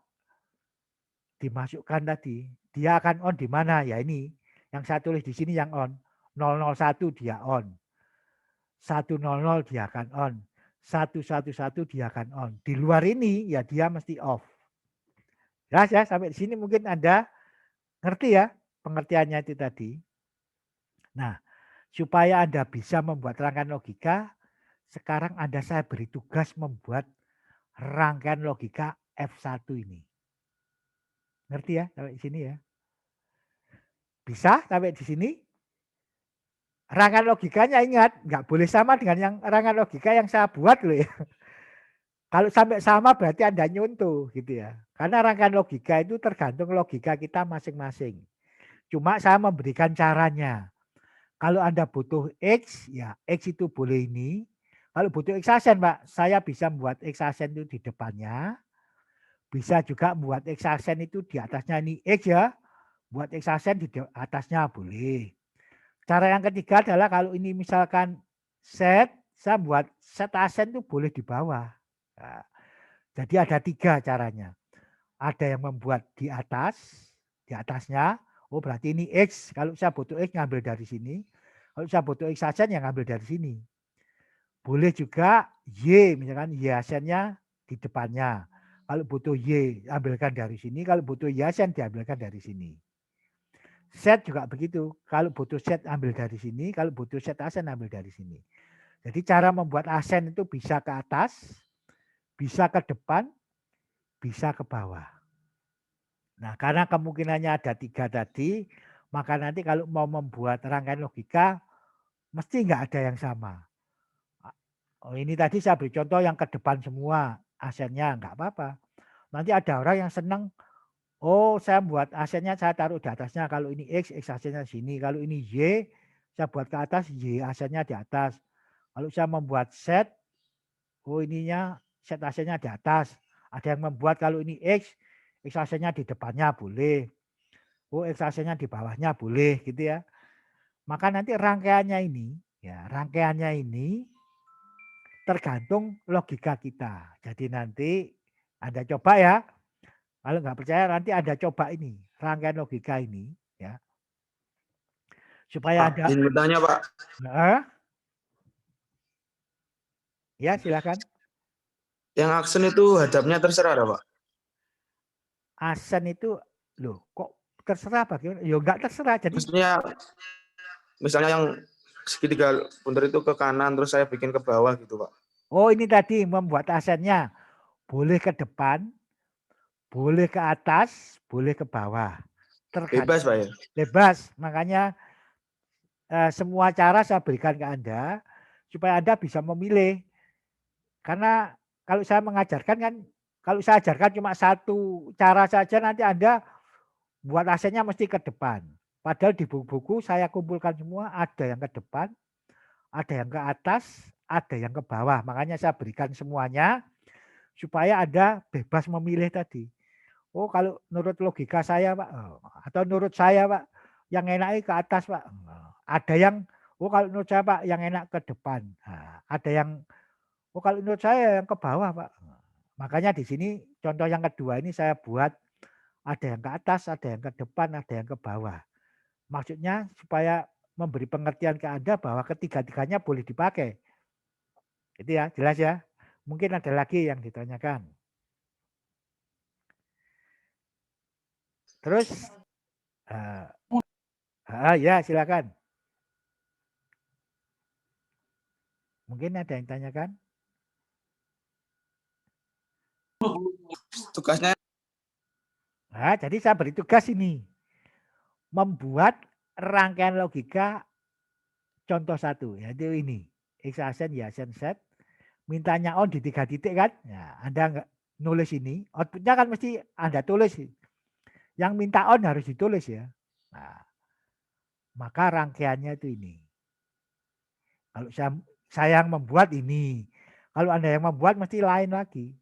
dimasukkan tadi. Dia akan on di mana? Ya ini, yang saya tulis di sini yang on. 001 dia on. 100 dia akan on. 111 dia akan on. Di luar ini ya dia mesti off. Ya, sampai di sini mungkin Anda ngerti ya pengertiannya itu tadi. Nah, supaya Anda bisa membuat rangkaian logika, sekarang saya beri tugas membuat rangkaian logika F1 ini. Ngerti ya sampai di sini ya? Bisa sampai di sini? Rangkaian logikanya ingat, nggak boleh sama dengan yang rangkaian logika yang saya buat loh ya. Kalau sampai sama berarti Anda nyuntuh gitu ya. Karena rangkaian logika itu tergantung logika kita masing-masing. Cuma saya memberikan caranya. Kalau Anda butuh X, ya X itu boleh ini. Kalau butuh X asen Pak, saya bisa membuat X asen itu di depannya. Bisa juga membuat X asen itu di atasnya ini X ya. Buat X asen di atasnya boleh. Cara yang ketiga adalah kalau ini misalkan set, saya buat set asen itu boleh di bawah. Nah, jadi ada 3 caranya. Ada yang membuat di atasnya. Oh berarti ini X. Kalau saya butuh X ngambil dari sini. Kalau saya butuh X asen yang ngambil dari sini. Boleh juga Y, misalkan Y asennya di depannya. Kalau butuh Y ambilkan dari sini. Kalau butuh Y asen diambilkan dari sini. Set juga begitu. Kalau butuh set ambil dari sini. Kalau butuh set asen ambil dari sini. Jadi cara membuat asen itu bisa ke atas, bisa ke depan, bisa ke bawah. Nah, karena kemungkinannya ada 3 tadi, maka nanti kalau mau membuat rangkaian logika, mesti nggak ada yang sama. Oh, ini tadi saya beri contoh yang ke depan semua, asennya nggak apa-apa. Nanti ada orang yang senang, oh saya buat asennya saya taruh di atasnya. Kalau ini X, X asennya sini. Kalau ini Y, saya buat ke atas, Y asennya di atas. Kalau saya membuat set, oh ininya set asennya di atas. Ada yang membuat kalau ini X, X asennya di depannya boleh. Oh, ekstasinya di bawahnya boleh gitu ya. Maka nanti rangkaiannya ini, ya rangkaiannya ini tergantung logika kita. Jadi nanti Anda coba ya. Kalau nggak percaya nanti Anda coba ini rangkaian logika ini, ya. Supaya Pak, ada. izin bertanya Pak. Nah, ya silakan. Yang aksen itu hadapnya terserah ada Pak? Asen itu, loh kok terserah bagaimana? Ya nggak terserah. Jadi Maksudnya misalnya yang segitiga bunter itu ke kanan terus saya bikin ke bawah gitu Pak. oh ini tadi membuat asennya boleh ke depan, boleh ke atas, boleh ke bawah. Bebas Pak ya? Bebas. Makanya semua cara saya berikan ke Anda supaya Anda bisa memilih. Karena kalau saya mengajarkan kan, kalau saya ajarkan cuma satu cara saja nanti Anda buat asennya mesti ke depan. Padahal di buku-buku saya kumpulkan semua, ada yang ke depan, ada yang ke atas, ada yang ke bawah. Makanya saya berikan semuanya supaya Anda bebas memilih tadi. Oh kalau menurut logika saya Pak, atau menurut saya Pak, yang enaknya ke atas Pak. Ada yang, oh kalau menurut saya Pak yang enak ke depan. Nah, ada yang, oh kalau menurut saya yang ke bawah Pak. Makanya di sini contoh yang kedua ini saya buat ada yang ke atas, ada yang ke depan, ada yang ke bawah. Maksudnya supaya memberi pengertian ke Anda bahwa ketiga-tiganya boleh dipakai. Itu ya, jelas ya. Mungkin ada lagi yang ditanyakan. Terus, ya silakan. Mungkin ada yang tanyakan. Tugasnya Nah, jadi saya beri tugas ini. Membuat rangkaian logika contoh satu. Yaitu ini. X-Asen, Y-Asen, set. Mintanya on di 3 titik kan. Nah, Anda nggak nulis ini. Outputnya kan mesti Anda tulis. Yang minta on harus ditulis ya. Nah, maka rangkaiannya itu ini. Kalau saya yang membuat ini. Kalau Anda yang membuat mesti lain lagi.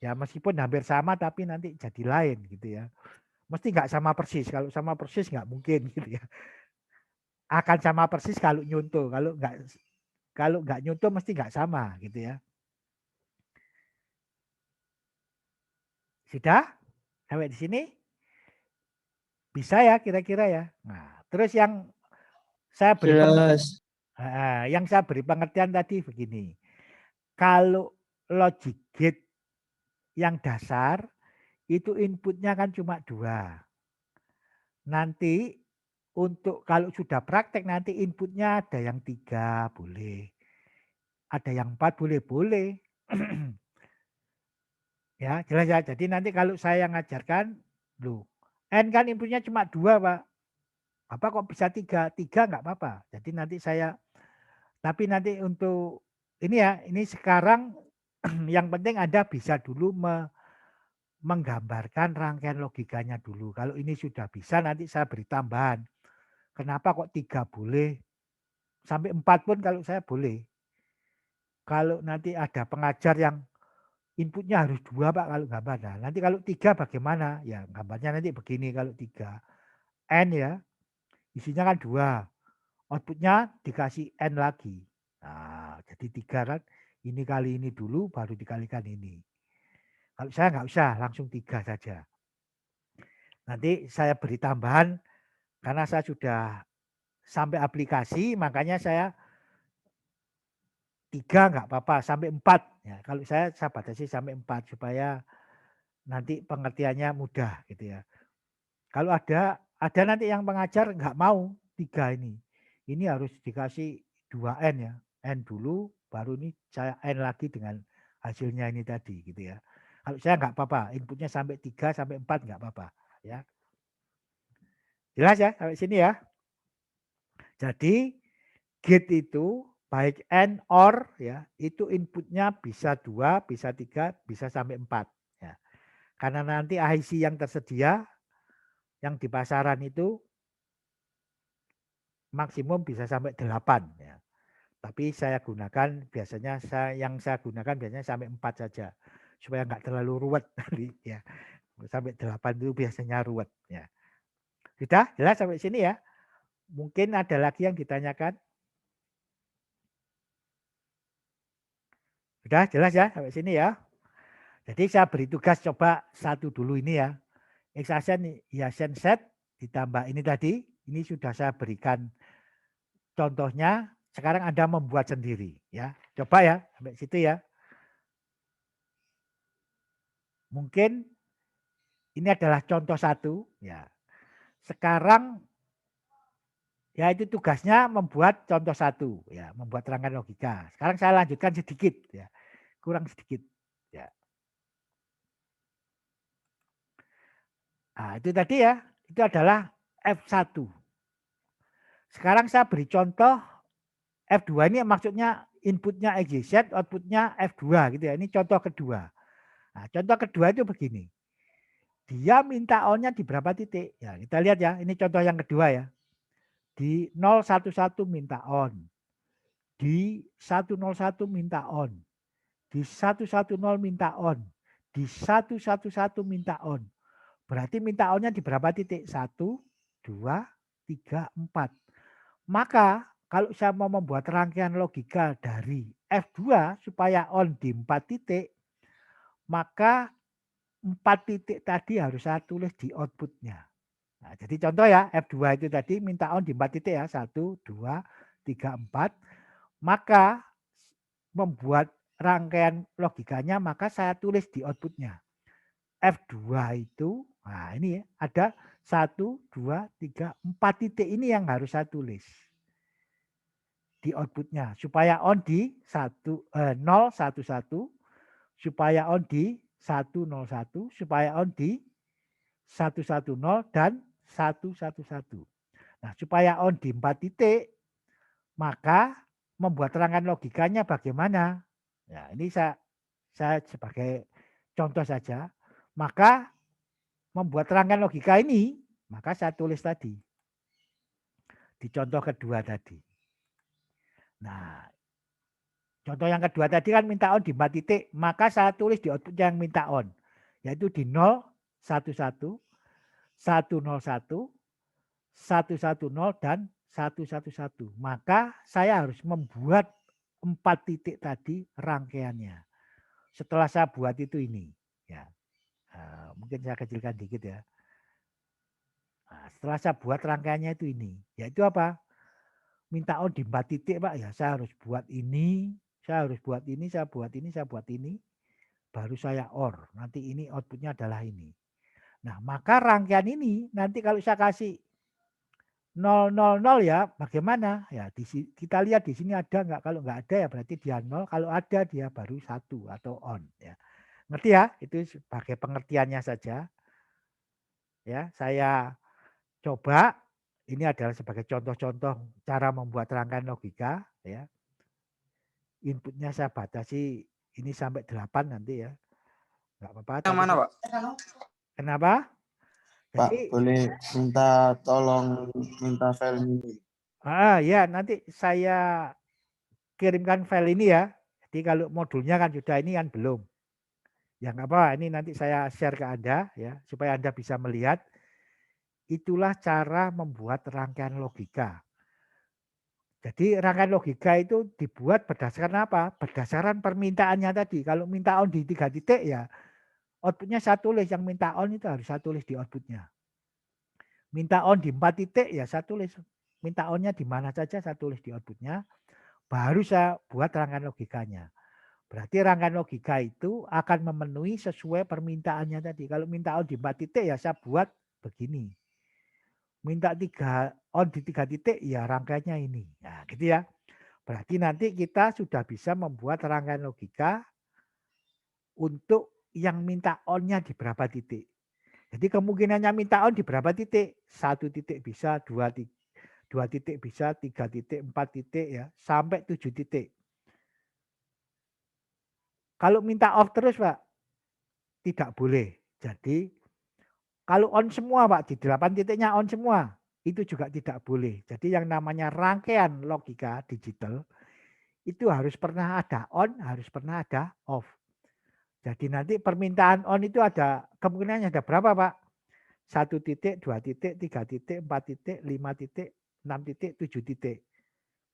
Ya meskipun hampir sama tapi nanti jadi lain gitu ya. Mesti nggak sama persis. Kalau sama persis nggak mungkin gitu ya. Akan sama persis kalau nyuntuh. Kalau nggak nyuntuh mesti nggak sama gitu ya. Sudah? Sampai di sini? Bisa ya kira-kira ya. Nah, terus yang saya beri Jelas. yang saya beri pengertian tadi begini. Kalau logic gate yang dasar itu inputnya kan cuma 2. Nanti untuk kalau sudah praktek nanti inputnya ada yang 3 boleh. Ada yang 4 boleh. Ya, jelas ya. Jadi nanti kalau saya ngajarkan, loh, N kan inputnya cuma 2, Pak. Bapak kok bisa 3? 3 nggak apa-apa. Jadi nanti tapi nanti untuk ini ya, ini sekarang yang penting Anda bisa dulu menggambarkan rangkaian logikanya dulu. Kalau ini sudah bisa nanti saya beri tambahan. Kenapa kok 3 boleh? Sampai 4 pun kalau saya boleh. Kalau nanti ada pengajar yang inputnya harus 2 Pak kalau gambar. Nah, nanti kalau 3 bagaimana? Ya gambarnya nanti begini kalau 3. N ya, isinya kan 2. Outputnya dikasih N lagi. Nah, jadi 3 kan. Ini kali ini dulu baru dikalikan ini. Kalau saya nggak usah, langsung 3 saja. Nanti saya beri tambahan karena saya sudah sampai aplikasi, makanya saya 3 nggak apa-apa, sampai 4. Ya, kalau saya batasi sampai 4 supaya nanti pengertiannya mudah gitu ya. Kalau ada nanti yang pengajar nggak mau 3 ini. Ini harus dikasih 2N ya. N dulu baru ini saya N lagi dengan hasilnya ini tadi gitu ya. Kalau saya nggak apa-apa, inputnya sampai 3 sampai 4 nggak apa-apa ya. Jelas ya sampai sini ya. Jadi gate itu baik AND OR ya, itu inputnya bisa 2, bisa 3, bisa sampai 4 ya. Karena nanti IC yang tersedia yang di pasaran itu maksimum bisa sampai 8 ya. Tapi saya gunakan biasanya yang saya gunakan biasanya sampai 4 saja supaya nggak terlalu ruwet tadi ya. Sampai 8 itu biasanya ruwet ya. Sudah jelas sampai sini ya? Mungkin ada lagi yang ditanyakan? Sudah jelas ya sampai sini ya? Jadi saya beri tugas coba satu dulu ini ya. X-Asen, Y-Asen set ditambah ini tadi. Ini sudah saya berikan contohnya. Sekarang Anda membuat sendiri ya. Coba ya sampai situ ya. Mungkin ini adalah contoh satu ya. Sekarang ya itu tugasnya membuat contoh satu ya, membuat rangkaian logika. Sekarang saya lanjutkan sedikit ya. Kurang sedikit ya. Nah, itu tadi ya, itu adalah F1. Sekarang saya beri contoh F2 ini maksudnya inputnya XYZ, outputnya F2 gitu ya. Ini contoh kedua. Nah, contoh kedua itu begini. Dia minta on-nya di berapa titik? Ya, kita lihat ya. Ini contoh yang kedua ya. Di 011 minta on. Di 101 minta on. Di 110 minta on. Di 111 minta on. Berarti minta on-nya di berapa titik? 1, 2, 3, 4. Maka kalau saya mau membuat rangkaian logika dari F2 supaya on di 4 titik, maka 4 titik tadi harus saya tulis di outputnya. Nah, jadi contoh ya, F2 itu tadi minta on di 4 titik ya, 1, 2, 3, 4. Maka membuat rangkaian logikanya, maka saya tulis di outputnya. F2 itu, nah ini ya, ada 1, 2, 3, 4 titik ini yang harus saya tulis di outputnya supaya on di 011 supaya on di 101 supaya on di 110 dan 111. Nah, supaya on di 4 titik, maka membuat rangkaian logikanya bagaimana? Ya, ini saya sebagai contoh saja. Maka membuat rangkaian logika ini, maka saya tulis tadi. Di contoh kedua tadi. Nah, contoh yang kedua tadi kan minta on di 4 titik, maka saya tulis di output yang minta on. Yaitu di 0, 11, 101, 110 dan 111. Maka saya harus membuat 4 titik tadi rangkaiannya. Setelah saya buat itu ini, ya, mungkin saya kecilkan dikit ya. Nah, setelah saya buat rangkaiannya itu ini, yaitu apa? Minta on di 4 titik Pak, ya saya harus buat ini, saya harus buat ini, saya buat ini, saya buat ini, baru saya OR. Nanti ini outputnya adalah ini. Nah, maka rangkaian ini nanti kalau saya kasih 000 ya bagaimana? Ya kita lihat di sini ada nggak? Kalau nggak ada ya berarti dia 0. Kalau ada dia baru 1 atau on. Ya. Ngerti ya? Itu sebagai pengertiannya saja. Ya, saya coba. Ini adalah sebagai contoh-contoh cara membuat rangkaian logika. Ya. Inputnya saya batasi ini sampai 8 nanti ya. Nggak apa-apa. Yang mana, Pak? Kenapa? Pak, Jadi, boleh minta file ini. ya nanti saya kirimkan file ini ya. Jadi kalau modulnya kan sudah, ini kan belum. Ya nggak apa, ini nanti saya share ke Anda ya, supaya Anda bisa melihat. Itulah cara membuat rangkaian logika. Jadi rangkaian logika itu dibuat berdasarkan apa? Berdasarkan permintaannya tadi. Kalau minta on di 3 titik ya outputnya saya tulis, yang minta on itu harus saya tulis di outputnya. Minta on di 4 titik ya saya tulis. Minta onnya di mana saja saya tulis di outputnya. Baru saya buat rangkaian logikanya. Berarti rangkaian logika itu akan memenuhi sesuai permintaannya tadi. Kalau minta on di 4 titik ya saya buat begini. Minta on di 3 titik ya rangkaiannya ini. Nah, gitu ya. Berarti nanti kita sudah bisa membuat rangkaian logika untuk yang minta onnya di berapa titik. Jadi kemungkinannya minta on di berapa titik? 1 titik bisa, 2 titik bisa, 3 titik, 4 titik ya, sampai 7 titik. Kalau minta off terus Pak, tidak boleh. Jadi kalau on semua Pak, di 8 titiknya on semua, itu juga tidak boleh. Jadi yang namanya rangkaian logika digital, itu harus pernah ada on, harus pernah ada off. Jadi nanti permintaan on itu ada, kemungkinannya ada berapa Pak? 1 titik, 2 titik, 3 titik, 4 titik, 5 titik, 6 titik, 7 titik.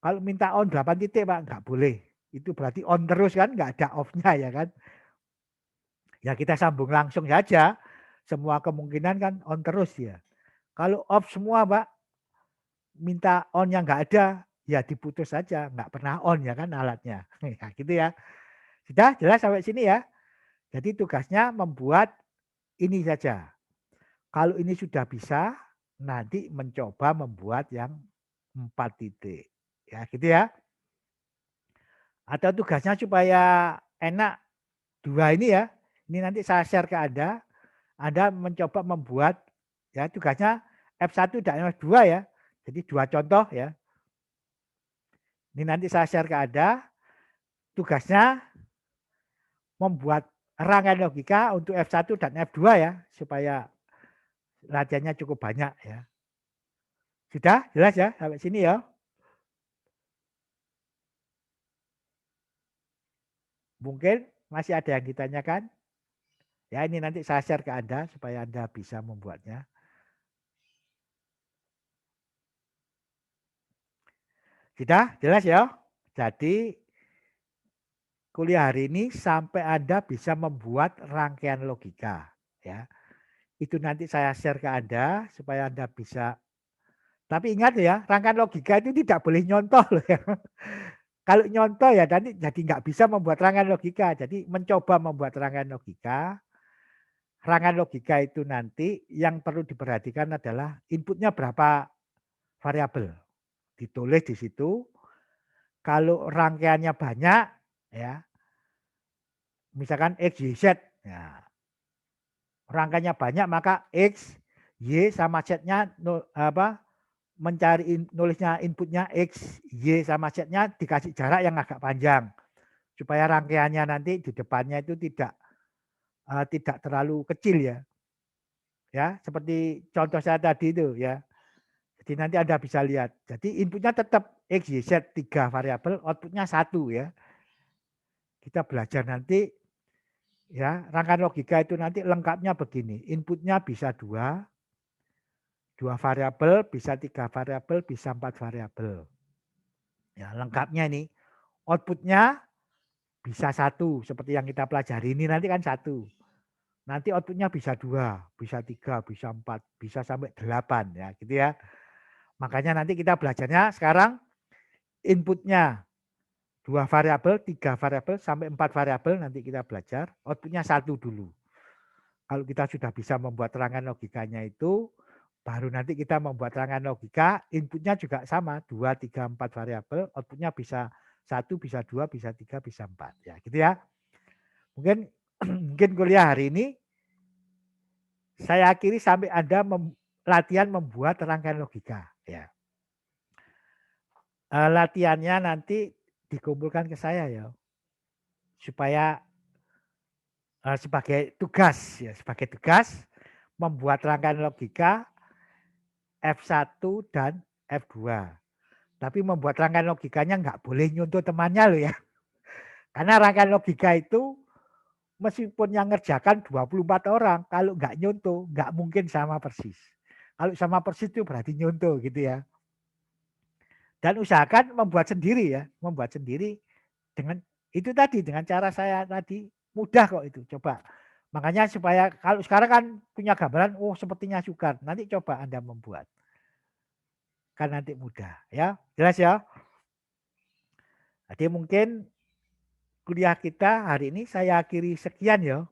Kalau minta on 8 titik Pak, nggak boleh. Itu berarti on terus kan, nggak ada off-nya ya kan. Ya kita sambung langsung saja. Semua kemungkinan kan on terus ya. Kalau off semua Pak, minta on yang nggak ada, ya diputus saja. Nggak pernah on ya kan alatnya. Ya, gitu ya. Sudah jelas sampai sini ya. Jadi tugasnya membuat ini saja. Kalau ini sudah bisa, nanti mencoba membuat yang 4 titik. Ya gitu ya. Atau tugasnya supaya enak 2 ini ya. Ini nanti saya share ke Anda. Anda mencoba membuat ya tugasnya F1 dan F2 ya. Jadi 2 contoh ya. Ini nanti saya share ke Anda. Tugasnya membuat rangkaian logika untuk F1 dan F2 ya. Supaya latihannya cukup banyak ya. Sudah jelas ya sampai sini ya. Mungkin masih ada yang ditanyakan. Ya ini nanti saya share ke Anda supaya Anda bisa membuatnya. Sudah jelas ya. Jadi kuliah hari ini sampai Anda bisa membuat rangkaian logika. Ya, itu nanti saya share ke Anda supaya Anda bisa. Tapi ingat ya, rangkaian logika itu tidak boleh nyontoh loh ya. Kalau nyontoh ya nanti jadi nggak bisa membuat rangkaian logika. Jadi mencoba membuat rangkaian logika. Rangkaian logika itu nanti yang perlu diperhatikan adalah inputnya berapa variabel. Ditulis di situ. Kalau rangkaiannya banyak, ya, misalkan X, Y, Z, ya, rangkanya banyak maka X, Y sama Z-nya nulisnya inputnya X, Y sama Z-nya dikasih jarak yang agak panjang. Supaya rangkaiannya nanti di depannya itu tidak terlalu kecil ya. Ya, seperti contoh saya tadi itu ya. Jadi nanti Anda bisa lihat. Jadi inputnya tetap X, Y, Z 3 variabel, outputnya 1 ya. Kita belajar nanti ya, rangkaian logika itu nanti lengkapnya begini. Inputnya bisa 2 variabel, bisa 3 variabel, bisa 4 variabel. Ya, lengkapnya ini. Outputnya bisa 1 seperti yang kita pelajari ini nanti kan 1. Nanti outputnya bisa 2, bisa 3, bisa 4, bisa sampai 8 ya gitu ya. Makanya nanti kita belajarnya sekarang inputnya 2 variabel, 3 variabel, sampai 4 variabel nanti kita belajar. Outputnya 1 dulu. Kalau kita sudah bisa membuat rangkaian logikanya itu, baru nanti kita membuat rangkaian logika, inputnya juga sama, 2, 3, 4 variabel, outputnya bisa 1, bisa 2, bisa 3, bisa 4. Ya gitu ya. Mungkin kuliah hari ini saya akhiri sampai Anda latihan membuat rangkaian logika. Ya. Latihannya nanti dikumpulkan ke saya ya. Supaya sebagai tugas membuat rangkaian logika F1 dan F2. Tapi membuat rangkaian logikanya nggak boleh nyontoh temannya loh ya. Karena rangkaian logika itu meskipun yang ngerjakan 24 orang, kalau nggak nyontoh, nggak mungkin sama persis. Kalau sama persis itu berarti nyontoh gitu ya. Dan usahakan membuat sendiri ya, membuat sendiri dengan itu tadi, dengan cara saya tadi, mudah kok itu, coba. Makanya supaya kalau sekarang kan punya gambaran, oh sepertinya sukar, nanti coba Anda membuat. Kan nanti mudah ya, jelas ya. Jadi mungkin kuliah kita hari ini saya akhiri sekian ya.